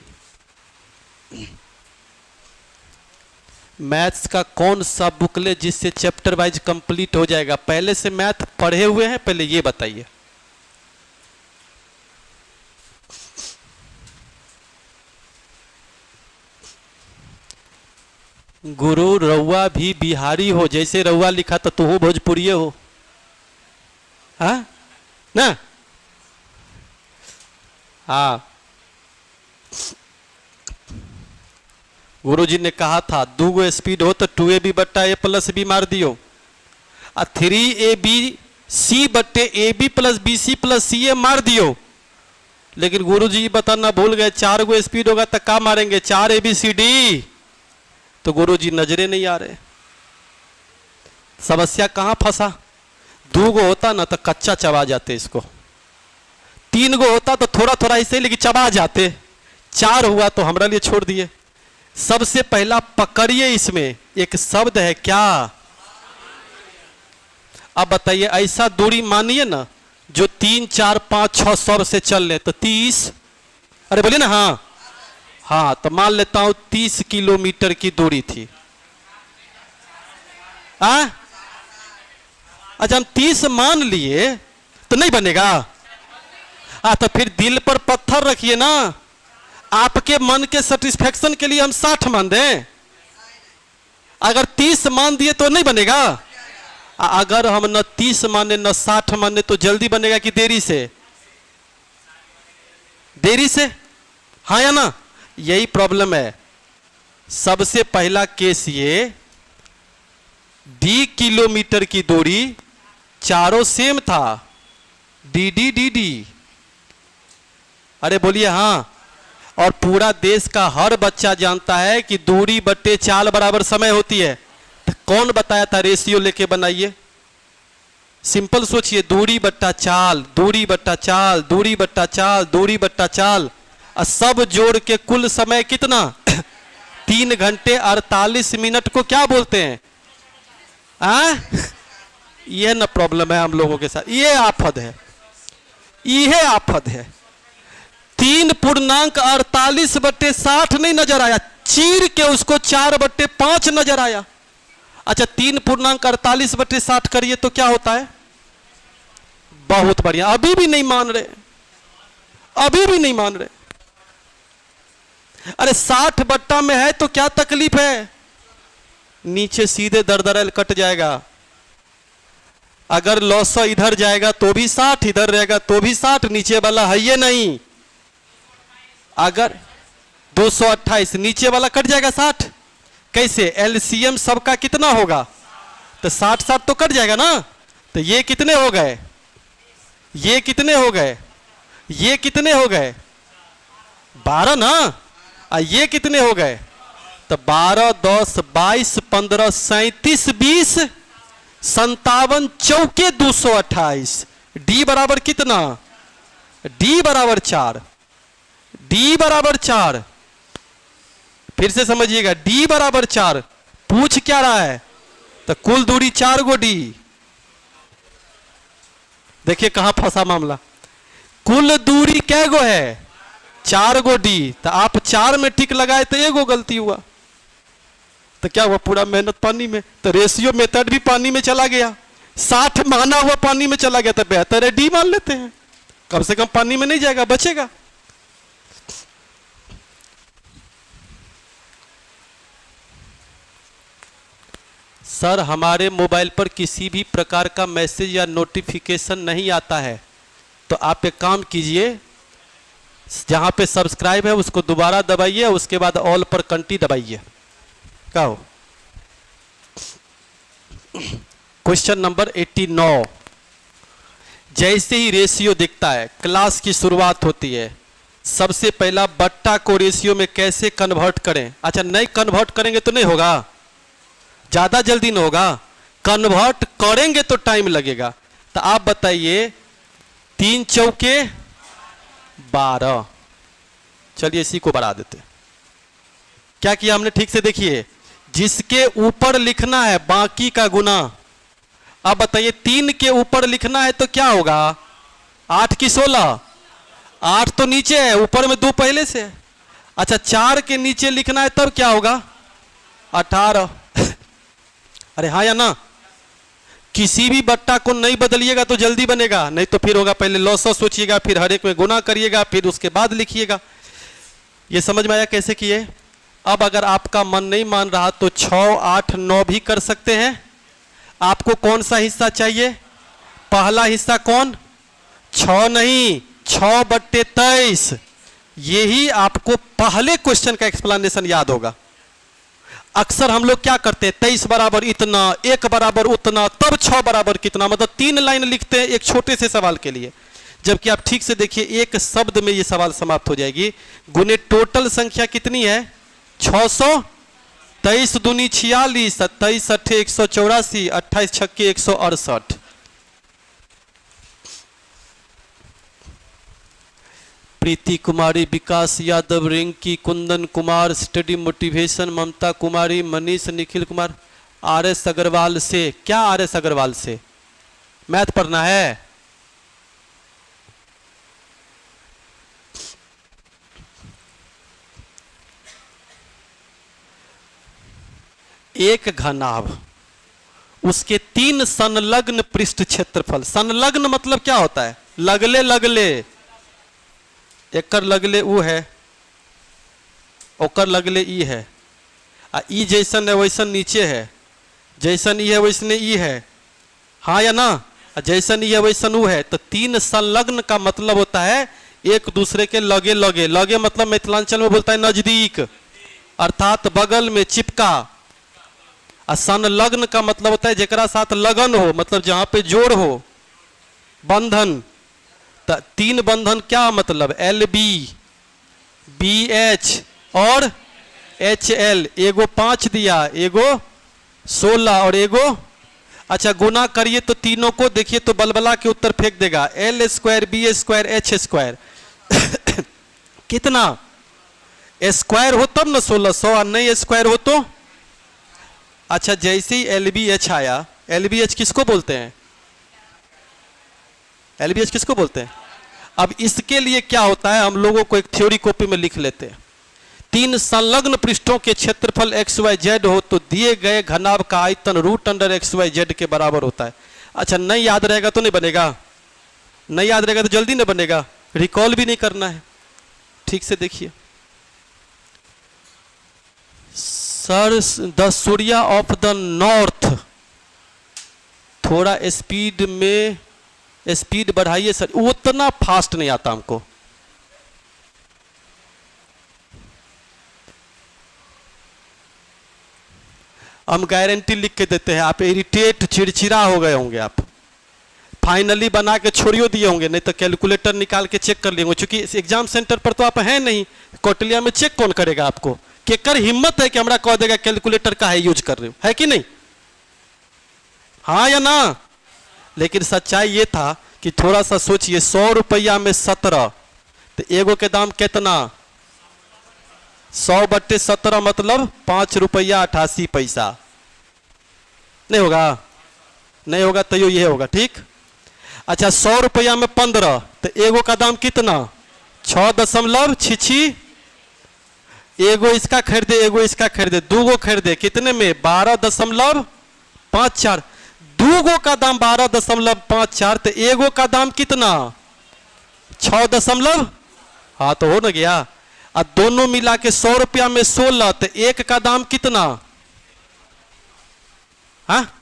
मैथ्स का कौन सा बुकलेट जिससे चैप्टर वाइज कंप्लीट हो जाएगा? पहले से मैथ पढ़े हुए हैं? पहले ये बताइए। गुरु रउआ भी बिहारी हो, जैसे रउआ लिखा तो तू भोजपुरिये हो। हाँ ना? हाँ गुरुजी ने कहा था 2 गो स्पीड हो तो 2ab बट्टा a प्लस b मार दियो, और 3ab c बट्टे ab plus bc plus ca मार दियो। लेकिन गुरुजी बताना भूल गए, 4 गो स्पीड होगा तो क्या मारेंगे, 4 ABCD, तो गुरुजी नजरे नहीं आ रहे। समस्या कहां फंसा, 2 गो होता ना तो कच्चा चबा जाते इसको, 3 गो होता तो थोड़ा थोड़ा ऐसे लेकिन चबा जाते, 4 हुआ तो हमारे लिए छोड़ दिए। सबसे पहला पकड़िए, इसमें एक शब्द है क्या, अब बताइए ऐसा दूरी मानिए ना जो 3, 4, 5, 6, 100 से चल ले तो 30, अरे बोलिए ना, हाँ हाँ, तो मान लेता हूं 30 किलोमीटर की दूरी थी। अच्छा हम 30 मान लिए तो नहीं बनेगा, तो फिर दिल पर पत्थर रखिए ना, आपके मन के सेटिस्फेक्शन के लिए हम 60 मान दें, अगर 30 मान दिए तो नहीं बनेगा। अगर हम न 30 माने न 60 माने तो जल्दी बनेगा कि देरी से, देरी से, हाँ या ना, यही प्रॉब्लम है। सबसे पहला केस ये, D किलोमीटर की दूरी चारों सेम था, DD, अरे बोलिए हाँ, और पूरा देश का हर बच्चा जानता है कि दूरी बट्टे चाल बराबर समय होती है। तो कौन बताया था रेशियो लेके बनाइए, सिंपल सोचिए, दूरी बट्टा चाल, दूरी बट्टा चाल, दूरी बट्टा चाल, दूरी बट्टा चाल, और सब जोड़ के कुल समय कितना 3 घंटे 48 मिनट को क्या बोलते हैं, ये ना प्रॉब्लम है हम लोगों के साथ, ये आफत है, ये आफत है। 3.48/60 नहीं नजर आया, चीर के उसको 4/5 नजर आया। अच्छा 3.48/60 करिए तो क्या होता है, बहुत बढ़िया, अभी भी नहीं मान रहे, अभी भी नहीं मान रहे। अरे 60 बट्टा में है तो क्या तकलीफ है, नीचे सीधे दरदरल कट जाएगा, अगर लॉसो इधर जाएगा तो भी 60, इधर रहेगा तो भी 60, नीचे वाला है ये नहीं, अगर 228 नीचे वाला कट जाएगा 60, कैसे, एलसीएम सबका कितना होगा, तो 60 तो कट जाएगा ना, तो ये कितने हो गए, ये कितने हो गए, ये कितने हो गए 12 ना, ये कितने हो गए, तो 12, 10, 22, 15, 37, 20, 57 चौके 228, डी बराबर कितना, डी बराबर 4, डी बराबर 4, फिर से समझिएगा, डी बराबर 4, पूछ क्या रहा है, तो कुल दूरी 4 गो डी, देखिए कहां फंसा मामला, कुल दूरी क्या गो है 4 गो डी, तो आप 4 में टिक लगाए तो 1 गो गलती हुआ, तो क्या हुआ, पूरा मेहनत पानी में, तो रेशियो मेथड भी पानी में चला गया, 60 माना हुआ पानी में चला गया, तो बेहतर है डी मान लेते हैं, कम से कम पानी में नहीं जाएगा, बचेगा। सर हमारे मोबाइल पर किसी भी प्रकार का मैसेज या नोटिफिकेशन नहीं आता है, तो आप एक काम कीजिए, जहां पे सब्सक्राइब है उसको दोबारा दबाइए, उसके बाद ऑल पर कंटी दबाइए। क्या हो, क्वेश्चन नंबर 89, जैसे ही रेशियो दिखता है, क्लास की शुरुआत होती है, सबसे पहला बट्टा को रेशियो में कैसे कन्वर्ट करें। अच्छा नहीं कन्वर्ट करेंगे तो नहीं होगा, ज्यादा जल्दी नहीं होगा, कन्वर्ट करेंगे तो टाइम लगेगा। तो आप बताइए 3 चौके 12, चलिए इसी को बढ़ा देते। क्या किया हमने, ठीक से देखिए, जिसके ऊपर लिखना है बाकी का गुना, अब बताइए 3 के ऊपर लिखना है तो क्या होगा, 8 की 16, 8 तो नीचे है, ऊपर में 2 पहले से है। अच्छा 4 के नीचे लिखना है तब क्या होगा, 18 अरे हाँ या ना, किसी भी बट्टा को नहीं बदलिएगा तो जल्दी बनेगा, नहीं तो फिर होगा पहले लॉस सोचिएगा, फिर हर एक में गुना करिएगा, फिर उसके बाद लिखिएगा। ये समझ में आया कैसे किए। अब अगर आपका मन नहीं मान रहा तो 6, 8, 9 भी कर सकते हैं। आपको कौन सा हिस्सा चाहिए, पहला हिस्सा कौन, 6 नहीं 6/23, यही आपको पहले क्वेश्चन का एक्सप्लेनेशन याद होगा। अक्सर हम लोग क्या करते हैं, 23 बराबर इतना, 1 बराबर उतना, तब 6 बराबर कितना, मतलब 3 लाइन लिखते हैं एक छोटे से सवाल के लिए। जबकि आप ठीक से देखिए एक शब्द में ये सवाल समाप्त हो जाएगी। गुने टोटल संख्या कितनी है 600, 23 दूनी 46, 27 अट्ठे 184, 28 छक्के 168। प्रीति कुमारी, विकास Yadav, Rinki, Kundan Kumar, study motivation, Mamta Kumari, Manish, Nikhil Kumar. RS Agarwal से, क्या RS अग्रवाल से मैथ पढ़ना है? एक घनाभ, उसके 3 संलग्न पृष्ठ क्षेत्रफल। संलग्न मतलब क्या होता है? लगले लगले, एकर लगले ऊ है, ओकर लगले ई है, आ ई जैसन है वैसन नीचे है, जैसन ई है वैसने ई है, हाँ या ना? जैसन ई है वैसन ऊ है। तो 3 संलग्न का मतलब होता है एक दूसरे के लगे लगे। लगे मतलब मिथिलांचल में बोलता है नजदीक, अर्थात बगल में, चिपका। और संलग्न का मतलब होता है जेकरा साथ लगन हो, मतलब जहां पे जोड़ हो, बंधन। 3 बंधन क्या मतलब? LB, BH और HL। एगो 5 दिया, एगो 16 और एगो, अच्छा गुना करिए तो तीनों को देखिए तो बलबला के उत्तर फेंक देगा। L² B² H²। कितना स्क्वायर हो तब ना 1600, और नहीं स्क्वायर हो तो? अच्छा जैसे ही LBH आया, LBH किसको बोलते हैं? LBH किसको बोलते हैं? अब इसके लिए क्या होता है, हम लोगों को एक थ्योरी कॉपी में लिख लेते हैं। 3 संलग्न पृष्ठों के क्षेत्रफल XYZ हो तो दिए गए घनाभ का आयतन √XYZ के बराबर होता है। अच्छा नहीं याद रहेगा तो नहीं बनेगा, नहीं याद रहेगा तो जल्दी नहीं बनेगा, रिकॉल भी नहीं करना है। ठीक से देखिए, sir the Surya of the north, थोड़ा स्पीड में, स्पीड बढ़ाइए सर, उतना फास्ट नहीं आता हमको। हम गारंटी लिख के देते हैं, आप इरिटेट चिड़चिड़ा हो गए होंगे, आप फाइनली बना के छोड़ियो दिए होंगे, नहीं तो कैलकुलेटर निकाल के चेक कर लेंगे। क्योंकि एग्जाम सेंटर पर तो आप हैं नहीं, कौटिल्या में चेक कौन करेगा आपको? केकर हिम्मत है कि हमरा कह देगा कैलकुलेटर का है यूज कर रहे हो, है कि नहीं? हाँ या ना? लेकिन सच्चाई ये था कि थोड़ा सा सोचिए, 100 रुपया में 17, तो एगो के दाम कितना? 100/17 मतलब 5 रुपया 88 पैसा। नहीं होगा? नहीं होगा तो ये होगा, ठीक। अच्छा 100 रुपया में 15, तो एगो का दाम कितना? 6.66। एगो इसका खरीदे, एगो इसका खरीदे, 2 गो खरीदे, कितने में? 12.54। 2 गो का दाम 12.54, तो एगो का दाम कितना? 6 हाँ तो हो ना गया। और दोनों मिला के 100 रुपया में 16, तो एक का दाम कितना? हाँ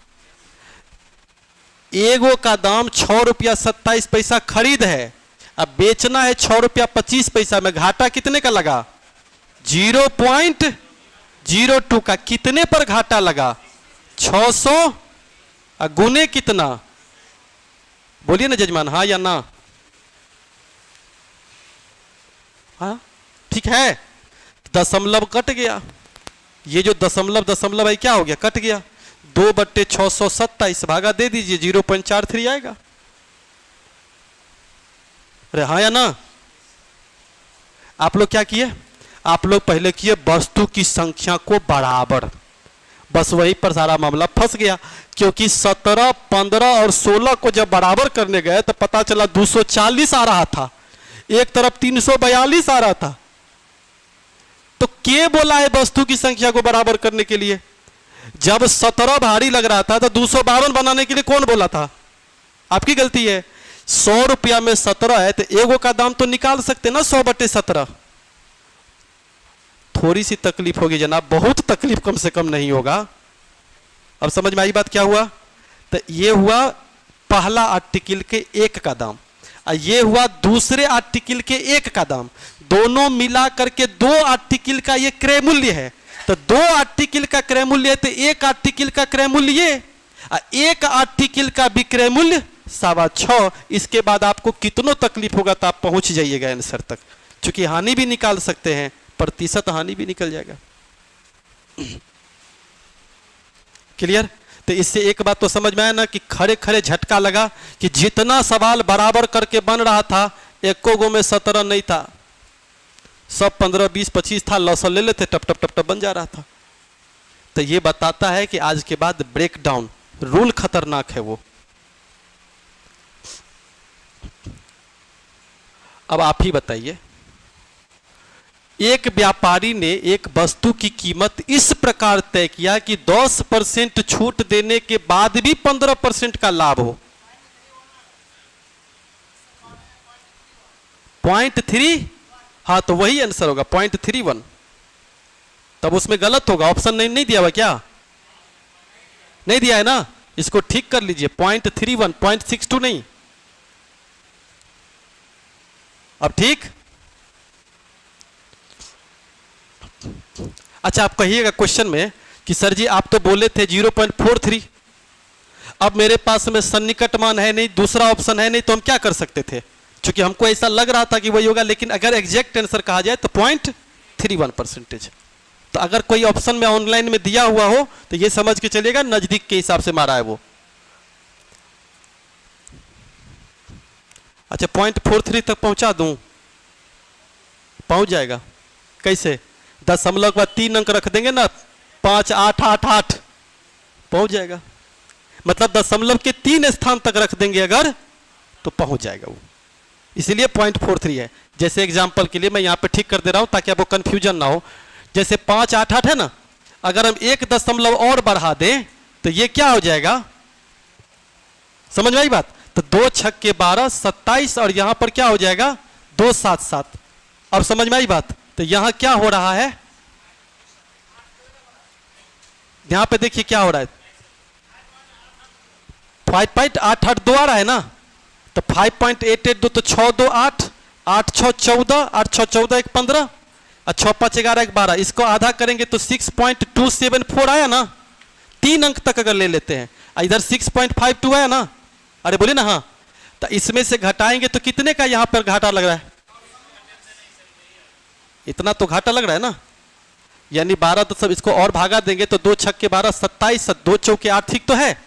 एगो का दाम 6 रुपया 27 पैसा खरीद है, अब बेचना है 6 रुपया 25 पैसा में। घाटा कितने का लगा? 0.02 का। कितने पर घाटा लगा? 600 गुने कितना? बोलिए ना जजमान, हाँ या ना? हाँ ठीक है, दशमलव कट गया। ये जो दशमलव है क्या हो गया? कट गया। 2/627 भागा दे दीजिए, 0.43 आएगा। अरे हाँ या ना? आप लोग क्या किए? आप लोग पहले किए वस्तु की संख्या को बराबर, बस वहीं पर सारा मामला फंस गया। क्योंकि 17, 15 और 16 को जब बराबर करने गए तो पता चला 240 आ रहा था, एक तरफ 342 आ रहा था। तो के बोला है वस्तु की संख्या को बराबर करने के लिए? जब 17 भारी लग रहा था तो 252 बनाने के लिए कौन बोला था? आपकी गलती है। 100 रुपया में 17 है तो एगो का दाम तो निकाल सकते ना 100/17। थोड़ी सी तकलीफ होगी जनाब, बहुत तकलीफ कम से कम नहीं होगा। अब समझ में आई बात क्या हुआ? तो ये हुआ पहला आर्टिकल के 1 का दाम, और ये हुआ दूसरे आर्टिकल के 1 का दाम। दोनों मिला करके 2 आर्टिकल का ये क्रय मूल्य है। तो 2 आर्टिकल का क्रय मूल्य है तो 1 आर्टिकल का क्रय मूल्य ये, और 1 आर्टिकल का विक्रय मूल्य 6.25, इसके बाद आपको कितनों तकलीफ होगा तो आप पहुंच जाइएगा आंसर तक। क्योंकि हानि भी निकाल सकते हैं, प्रतिशत हानि भी निकल जाएगा। क्लियर? तो इससे एक बात तो समझ में आया ना कि खड़े खड़े झटका लगा कि जितना सवाल बराबर करके बन रहा था, एको गो में 17 नहीं था, सब 15, 20, 25 था, लॉसल ले लेते, टप टप टप टप बन जा रहा था। तो ये बताता है कि आज के बाद ब्रेक डाउन, रूल खतरनाक है वो। अब आप ही बताइए, एक व्यापारी ने एक वस्तु की कीमत इस प्रकार तय किया कि 10% छूट देने के बाद भी 15% का लाभ हो। 0.3, हाँ तो वही आंसर होगा 0.31। तब उसमें गलत होगा, ऑप्शन नहीं दिया हुआ क्या? नहीं दिया है ना, इसको ठीक कर लीजिए। 0.31, 0.62 नहीं। अब ठीक? अच्छा, आप कहिएगा क्वेश्चन में कि सर जी आप तो बोले थे 0.43, अब मेरे पास में सन्निकट मान है नहीं, दूसरा ऑप्शन है नहीं, तो हम क्या कर सकते थे? क्योंकि हमको ऐसा लग रहा था कि वही होगा, लेकिन अगर एग्जैक्ट आंसर कहा जाए तो 0.31%। तो अगर कोई ऑप्शन में ऑनलाइन में दिया हुआ हो तो ये समझ के चलिएगा नजदीक के हिसाब से मारा है वो। अच्छा, 0.43 तक पहुंचा दूं? पहुंच जाएगा। कैसे? दशमलव के बाद 3 अंक रख देंगे ना, 5, 8, 8, 8, पहुंच जाएगा। मतलब दशमलव के 3 स्थान तक रख देंगे अगर, तो पहुंच जाएगा वो। इसीलिए 0.43 है। जैसे एग्जांपल के लिए मैं यहां पे ठीक कर दे रहा हूं ताकि आपको कंफ्यूजन ना हो। जैसे 5, 8, 8 है ना, अगर हम 1 दशमलव और बढ़ा दें तो ये क्या हो जाएगा? समझ में आई बात? तो 2 छक्के 12, 27, और यहां पर क्या हो जाएगा? 2 7 7। अब समझ में आई बात? तो यहां क्या हो रहा है? यहां पे देखिए क्या हो रहा है, 5.882 आ रहा है ना, तो 5.882 तो 6 2 8, 8 6 14, 8 6 14 1 15, और 6 5 11 1 12, इसको आधा करेंगे तो 6.274 आया ना। 3 अंक तक अगर ले लेते हैं, इधर 6.52 आया ना, अरे बोले ना हाँ, तो इसमें से घटाएंगे तो कितने का यहां पर घाटा लग रहा है? इतना तो घाटा लग रहा है ना, यानी 12 तो सब इसको और भागा देंगे तो 2 छक्के 12, 27, 2 चौके 8, ठीक तो है।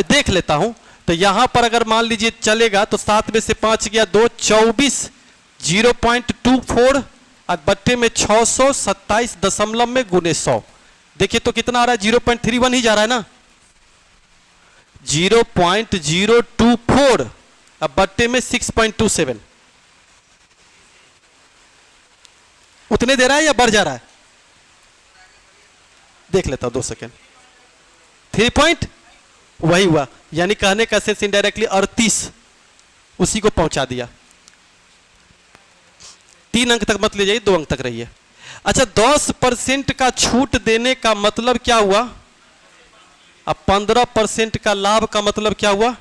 देख लेता हूं, तो यहां पर अगर मान लीजिए चलेगा तो 7 में से 5 गया 2, 24, 0.24 और बट्टे में 600, 27 दशमलव में गुने 100। देखिए तो कितना आ रहा है? 0.31 ही जा रहा है ना, 0.024 अब बट्टे में 6.27, उतने दे रहा है या बढ़ जा रहा है? देख लेता हूं 2 सेकेंड। 3 पॉइंट वही हुआ, यानी कहने का सेंस इनडायरेक्टली 38 उसी को पहुंचा दिया। 3 अंक तक मत ले जाइए, 2 अंक तक रहिए। अच्छा, 10% का छूट देने का मतलब क्या हुआ? अब 15% का लाभ का मतलब क्या हुआ?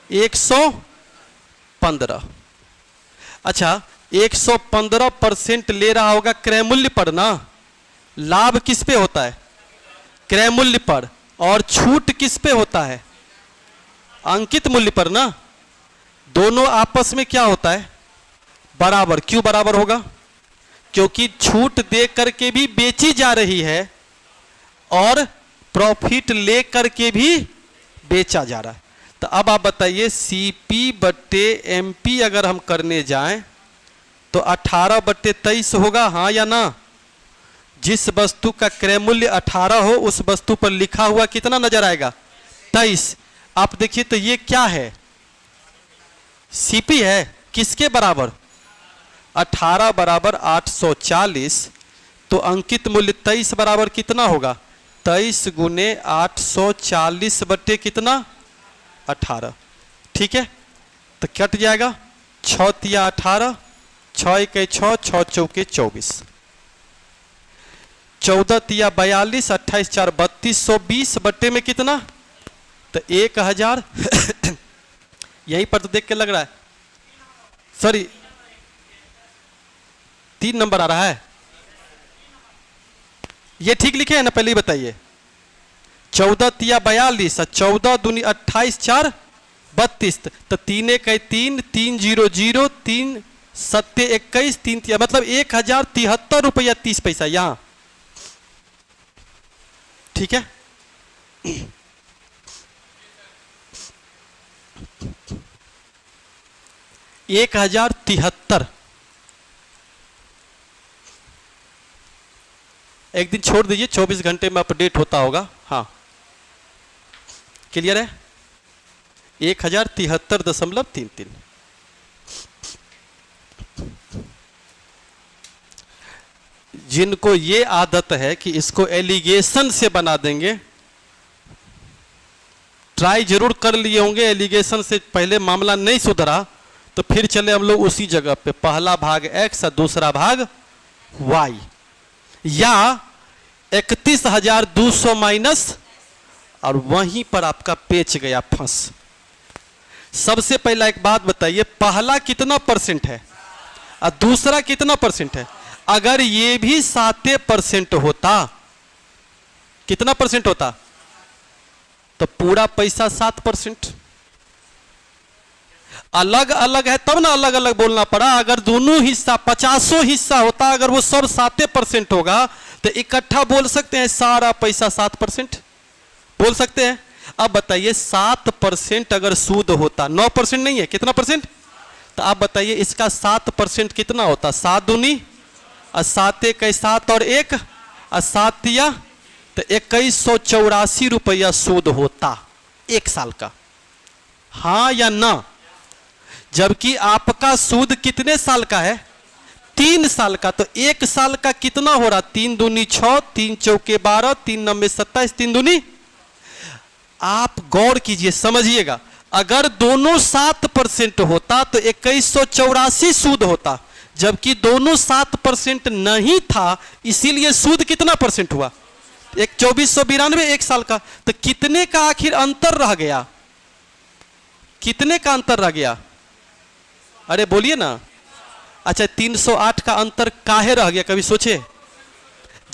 115। अच्छा, 115% ले रहा होगा क्रय मूल्य पर ना, लाभ किस पे होता है? क्रय मूल्य पर, और छूट किस पे होता है? अंकित मूल्य पर ना। दोनों आपस में क्या होता है? बराबर। क्यों बराबर होगा? क्योंकि छूट दे करके भी बेची जा रही है और प्रॉफिट ले करके भी बेचा जा रहा है। तो अब आप बताइए, सीपी बट्टे एमपी अगर हम करने जाएं तो 18/23 होगा, हाँ या ना? जिस वस्तु का क्रय मूल्य 18 हो उस वस्तु पर लिखा हुआ कितना नजर आएगा? 23। आप देखिए तो ये क्या है? सीपी है। किसके बराबर? 18 बराबर 840, तो अंकित मूल्य 23 बराबर कितना होगा? 23 गुने 840 बट्टे कितना? 18। ठीक है, तो कट जाएगा 6 तिया 18, 6 1 6, 6 चौके 24, 14 तिया 42, 28 4 3220 बट्टे में कितना? तो 1000। यहीं पर तो देख के लग रहा है, सॉरी 3 नंबर आ रहा है। ये ठीक लिखे है ना? पहले ही बताइए। 14 तिया 42 और 14 दूनी 28 4 32, तो 3 1 3, 3 0 0, 3 7 21, 3 तिया मतलब 1073 रुपया 30 पैसा यहां। ठीक है, एक 1073। एक दिन छोड़ दीजिए, 24 घंटे में अपडेट होता होगा। हाँ क्लियर है, 1073.33। जिनको ये आदत है कि इसको एलिगेशन से बना देंगे, ट्राई जरूर कर लिए होंगे, एलिगेशन से पहले मामला नहीं सुधरा तो फिर चले हम लोग उसी जगह पे, पहला भाग x और दूसरा भाग y, या 31,200 माइनस, और वहीं पर आपका पेच गया फंस। सबसे पहला एक बात बताइए, पहला कितना परसेंट है और दूसरा कितना परसेंट है? अगर ये भी 7% होता, कितना परसेंट होता? तो पूरा पैसा 7%। अलग अलग है तब ना अलग अलग बोलना पड़ा। अगर दोनों हिस्सा 50 हिस्सा होता, अगर वो सब 7% होगा तो इकट्ठा बोल सकते हैं सारा पैसा 7%, बोल सकते हैं। अब बताइए 7% अगर सूद होता, 9% नहीं है, कितना परसेंट? तो आप बताइए इसका 7% कितना होता? 7 दूनी और 7 1 7 और 1 और 7 तिया, तो 2184 रुपया सूद होता एक साल का, हाँ या ना? जबकि आपका सूद कितने साल का है? 3 साल का। तो एक साल का कितना हो रहा? 3 दूनी 6, 3 चौके 12, 3 9 27, 3 दूनी। आप गौर कीजिए, समझिएगा, अगर दोनों 7% होता तो 2184 सूद होता, जबकि दोनों 7% नहीं था, इसीलिए सूद कितना परसेंट हुआ? 2492 एक साल का। तो कितने का आखिर अंतर रह गया? कितने का अंतर रह गया? अरे बोलिए ना। अच्छा 308 का अंतर काहे रह गया, कभी सोचे?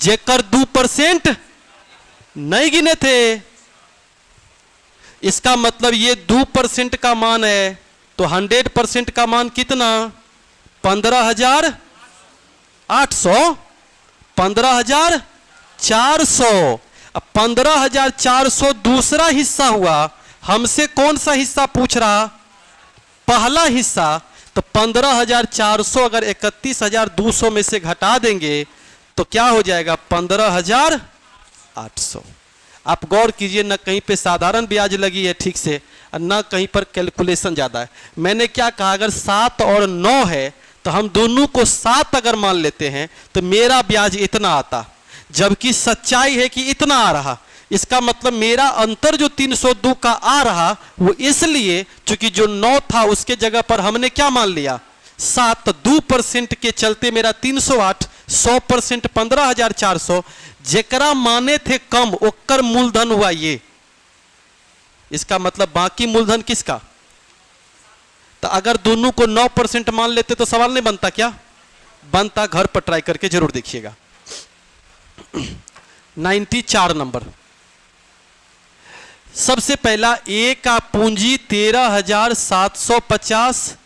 जेकर 2% नहीं गिने थे। इसका मतलब ये 2% का मान है, तो 100% का मान कितना? 15,800, 15,400। अब 15,400 दूसरा हिस्सा हुआ। हमसे कौन सा हिस्सा पूछ रहा? पहला हिस्सा। तो 15,400 अगर 31,200 में से घटा देंगे तो क्या हो जाएगा? 15,800। आप गौर कीजिए, न कहीं पे साधारण ब्याज लगी है ठीक से और न कहीं पर कैलकुलेशन ज़्यादा है। मैंने क्या कहा? अगर 7 और 9 है तो हम दोनों को 7 अगर मान लेते हैं तो मेरा ब्याज इतना आता, जबकि सच्चाई है कि इतना आ रहा। इसका मतलब मेरा अंतर जो 302 का आ रहा वो इसलिए क्योंकि जो 9 था उसके जगह पर हमने क्या मान लिया? 7। 2% के चलते मेरा 308, 100% 15,400। जेकरा माने थे कम ओकर मूलधन हुआ ये। इसका मतलब बाकी मूलधन किसका? तो अगर दोनों को 9% मान लेते तो सवाल नहीं बनता क्या? बनता। घर पर ट्राई करके जरूर देखिएगा। 94 नंबर। सबसे पहला ए का पूंजी 13,750,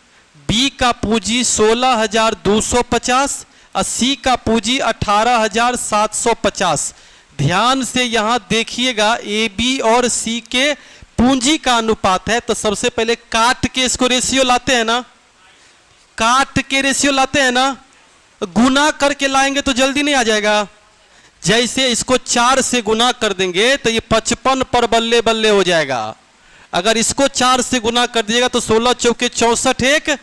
बी का पूंजी 16,250 और सी का पूंजी 18,750। ध्यान से यहां देखिएगा, ए बी और सी के पूंजी का अनुपात है। तो सबसे पहले काट के इसको रेशियो लाते हैं ना, काट के रेशियो लाते हैं ना, गुना करके लाएंगे तो जल्दी नहीं आ जाएगा। जैसे इसको 4 से गुना कर देंगे तो ये 55 पर बल्ले बल्ले हो जाएगा। अगर इसको 4 से गुना कर दिएगा तो 16 चौके 64 एक,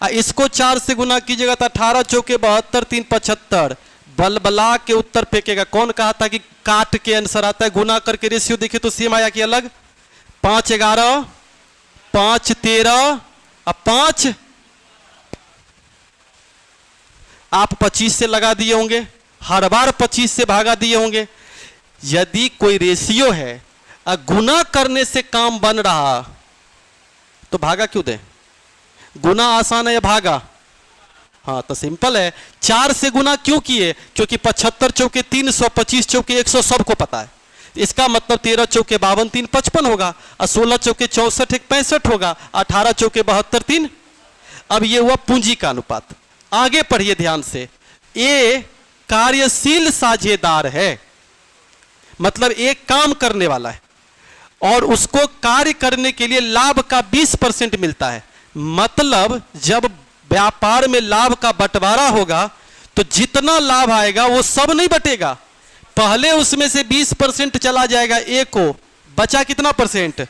इसको 4 से गुना कीजिएगा तो 18 चौके 72, 3 75। बलबला के उत्तर फेंकेगा। कौन कहा था कि काट के आंसर आता है? गुना करके रेशियो देखिए तो सेम आया कि अलग? 5 11, 5 13 और 5 आप 25 से लगा दिए होंगे, हर बार 25 से भागा दिए होंगे। यदि कोई रेशियो है और गुना करने से काम बन रहा तो भागा क्यों दें? गुना आसान है या भागा? हाँ तो सिंपल है। 4 से गुना क्यों किए? क्योंकि 75 चौके 300, 25 चौके 100 सबको पता है। इसका मतलब 13 चौके 52 3 55 होगा, और 16 चौके 64 1 65 होगा, 18 चौके 72 3। अब ये हुआ पूंजी का अनुपात। आगे पढ़िए ध्यान से। ए कार्यशील साझेदार है, मतलब एक काम करने वाला है और उसको कार्य करने के लिए लाभ का 20% मिलता है। मतलब जब व्यापार में लाभ का बंटवारा होगा तो जितना लाभ आएगा वो सब नहीं बटेगा, पहले उसमें से 20% चला जाएगा ए को, बचा कितना परसेंट?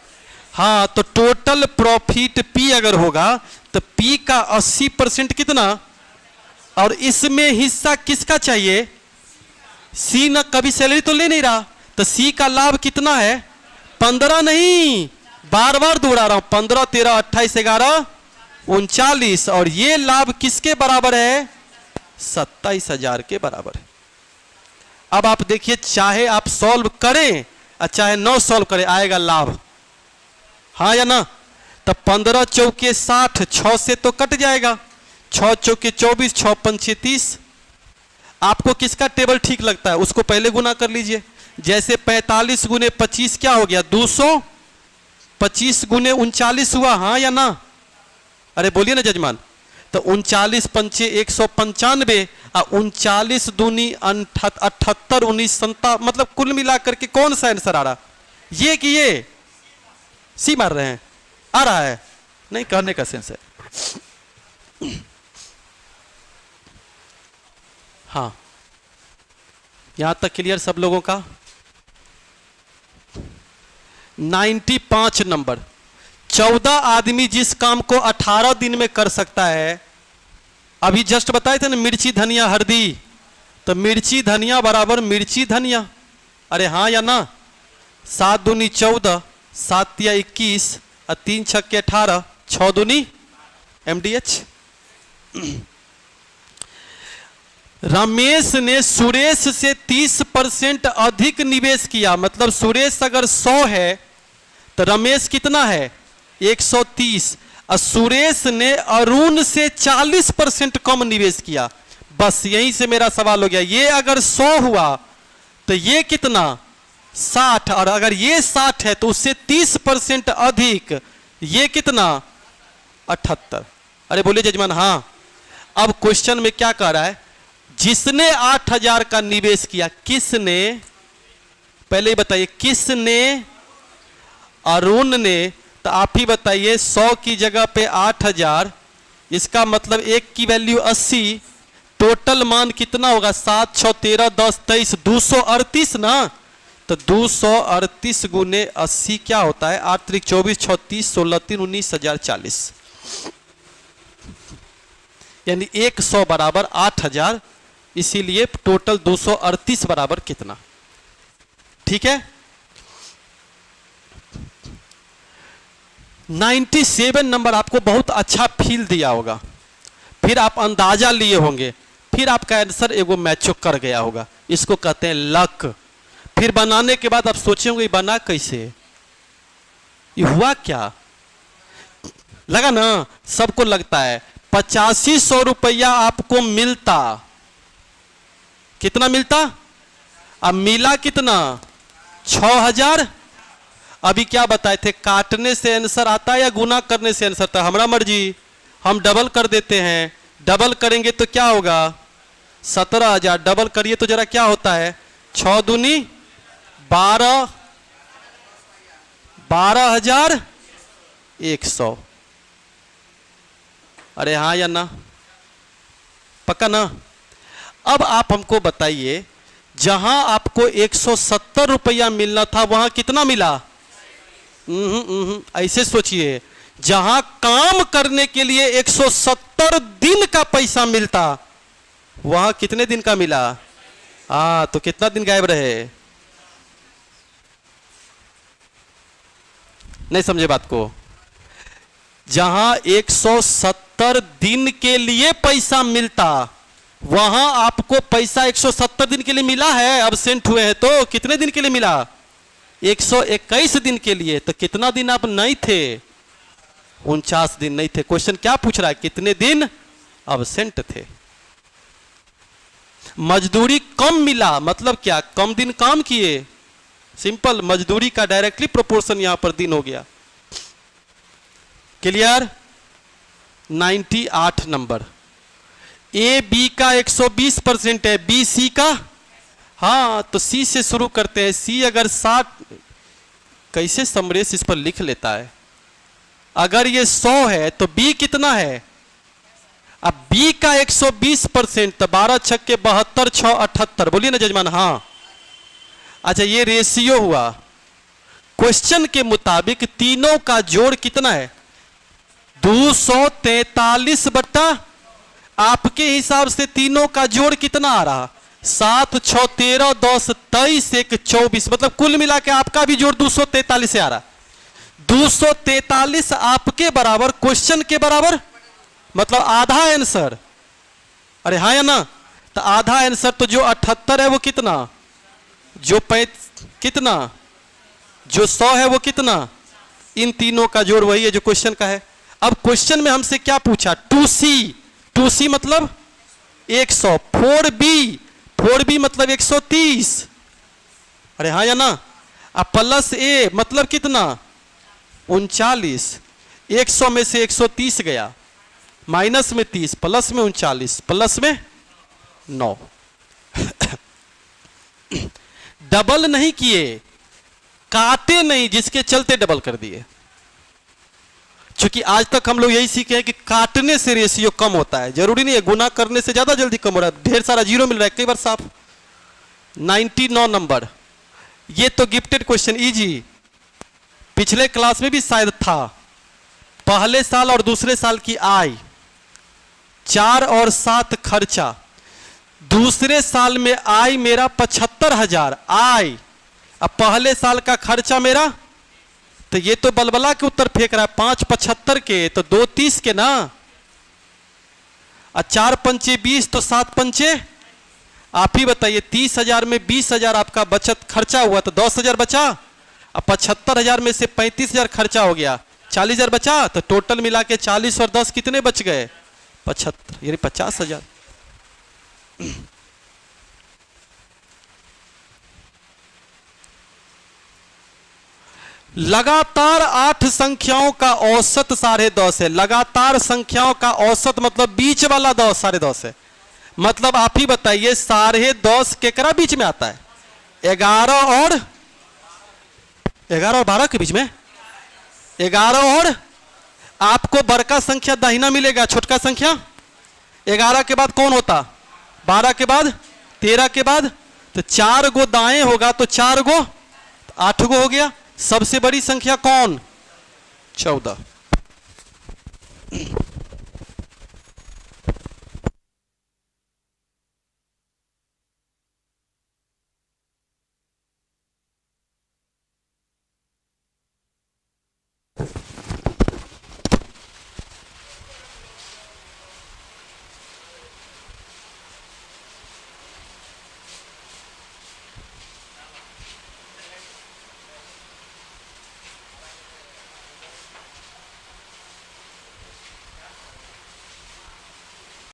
हाँ, तो टोटल प्रॉफिट पी अगर होगा तो पी का 80% कितना, और इसमें हिस्सा किसका चाहिए? सी ना, कभी सैलरी तो ले नहीं रहा, तो सी का लाभ कितना है? 15 नहीं, बार बार दोहरा रहा हूं, 15 13 28 11 39, और ये लाभ किसके बराबर है? 27,000 के बराबर है। अब आप देखिए, चाहे आप सॉल्व करें और चाहे न सॉल्व करें, आएगा लाभ, हाँ या ना? तो 15 चौके 60, 6 से तो कट जाएगा, 6 चौके 24, 6 पंचे 30। आपको किसका टेबल ठीक लगता है उसको पहले गुना कर लीजिए। जैसे 45 गुने 25 क्या हो गया? 200, 25 गुने 39 हुआ, हाँ या ना? अरे बोलिए ना जजमान। तो 39 पंचे 195, और 39 दूनी 78, 19 57, मतलब कुल मिलाकर के कौन सा आंसर आ रहा? ये कि ये? सी मार रहे हैं, आ रहा है? नहीं, कहने का सेंस है। हाँ, यहां तक क्लियर सब लोगों का? 95 नंबर। 14 आदमी जिस काम को 18 दिन में कर सकता है, अभी जस्ट बताए थे ना, मिर्ची धनिया हल्दी, तो मिर्ची धनिया बराबर मिर्ची धनिया, अरे हाँ या ना? 7 दूनी 14, 7 तिया 21, और 3 छक्के 18, 6 दूनी MDH। रमेश ने सुरेश से 30% अधिक निवेश किया, मतलब सुरेश अगर 100 है तो रमेश कितना है? 130, और सुरेश ने अरुण से 40% कम निवेश किया। बस यहीं से मेरा सवाल हो गया, ये अगर 100 हुआ तो ये कितना? 60, और अगर ये 60 है तो उससे 30% अधिक, ये कितना? 78। अरे बोलिए जजमान। हाँ, अब क्वेश्चन में क्या कह रहा है? जिसने 8000 का निवेश किया, किसने? पहले ही बताइए, किसने? अरुण ने। तो आप ही बताइए, 100 की जगह पे 8000, इसका मतलब एक की वैल्यू 80, टोटल मान कितना होगा? 7 6 13 10 23, 238 ना? तो 238 गुने 80 क्या होता है? 8 3 24, 6 30, 16 3 19,040, यानी 100 बराबर 8000, इसीलिए टोटल 238 बराबर कितना? ठीक है। 97 नंबर आपको बहुत अच्छा फील दिया होगा, फिर आप अंदाजा लिए होंगे, फिर आपका आंसर एगो मैचो कर गया होगा, इसको कहते हैं लक। फिर बनाने के बाद आप सोचे होंगे बना कैसे, ये हुआ क्या? लगा ना? सबको लगता है 8500 रुपया आपको मिलता, कितना मिलता? अब मिला कितना? 6000। अभी क्या बताए थे, काटने से आंसर आता है या गुना करने से आंसर आता है? हमारा मर्जी, हम डबल कर देते हैं। डबल करेंगे तो क्या होगा? 17000। डबल करिए तो जरा क्या होता है? 6 दूनी 12, 12,100। अरे हाँ या ना? पक्का ना? अब आप हमको बताइए, जहां आपको 170 रुपया मिलना था वहां कितना मिला? ऐसे सोचिए, जहां काम करने के लिए 170 दिन का पैसा मिलता, वहां कितने दिन का मिला? तो कितना दिन गायब रहे? नहीं समझे बात को? जहां 170 दिन के लिए पैसा मिलता, वहां आपको पैसा 170 दिन के लिए मिला है, अब्सेंट हुए हैं तो कितने दिन के लिए मिला? 121 दिन के लिए। तो कितना दिन आप नहीं थे? 49 दिन नहीं थे। क्वेश्चन क्या पूछ रहा है? कितने दिन अब्सेंट थे? मजदूरी कम मिला, मतलब क्या? कम दिन काम किए? सिंपल, मजदूरी का डायरेक्टली प्रोपोर्शन यहां पर दिन हो गया। क्लियर? 98 नंबर। ए बी का 120% है, बी सी का, हाँ तो सी से शुरू करते हैं। सी अगर 60, कैसे समरेश इस पर लिख लेता है, अगर ये 100 है तो बी कितना है? अब बी का 120%, तो 12 छक्के 72, 6 78, बोलिए ना जजमान। हाँ अच्छा, ये रेशियो हुआ। क्वेश्चन के मुताबिक तीनों का जोड़ कितना है? 243 बट्टा, आपके हिसाब से तीनों का जोड़ कितना आ रहा? 7 6 13 10 23 1 24, मतलब कुल मिला के आपका भी जोड़ 243 से आ रहा। 243 आपके बराबर, क्वेश्चन के बराबर, मतलब आधा आंसर। अरे हाँ या ना? तो आधा आंसर तो जो 78 है वो कितना, जो कितना, जो 100 है वो कितना, इन तीनों का जोड़ वही है जो क्वेश्चन का है। अब क्वेश्चन में हमसे क्या पूछा? 2C मतलब 100, 4B मतलब 130। अरे हाँ या ना? अब प्लस ए मतलब कितना, 39। 100 में से 130 गया, माइनस में 30, प्लस में 39, प्लस में 9। डबल नहीं किए, काटे नहीं, जिसके चलते डबल कर दिए। क्योंकि आज तक हम लोग यही सीखे हैं कि काटने से रेशियो कम होता है, जरूरी नहीं है गुना करने से ज्यादा जल्दी कम हो रहा है। ढेर सारा जीरो मिल रहा है कई बार साफ। 99 नंबर, ये तो गिफ्टेड क्वेश्चन, इजी, पिछले क्लास में भी शायद था। पहले साल और दूसरे साल की आय, 4 और 7 खर्चा। दूसरे साल में आय मेरा 75,000 आय, अब पहले साल का खर्चा मेरा, तो ये तो बलबला के उत्तर फेंक रहा है। 5 75 के तो 2 30 के ना, और 4 पंचे 20 तो 7 पंचे, आप ही बताइए। 30,000 में 20,000 आपका बचत खर्चा हुआ तो 10,000 बचा। अब 75,000 में से 35,000 खर्चा हो गया, 40,000 बचा। तो टोटल मिला के 40 और 10 कितने बच गए? 75, यानी 50,000। लगातार 8 संख्याओं का औसत 10.5 है। लगातार संख्याओं का औसत मतलब बीच वाला 10 10.5 है। मतलब आप ही बताइए 10.5 केकरा बीच में आता है? 11 और 12 के बीच में। 11 और, आपको बड़का संख्या दाहिना मिलेगा, छोटका संख्या 11 के बाद कौन होता? 12 के बाद, 13 के बाद, तो 4 गो दाएं होगा तो 4 गो, 8 गो हो गया। सबसे बड़ी संख्या कौन? 14।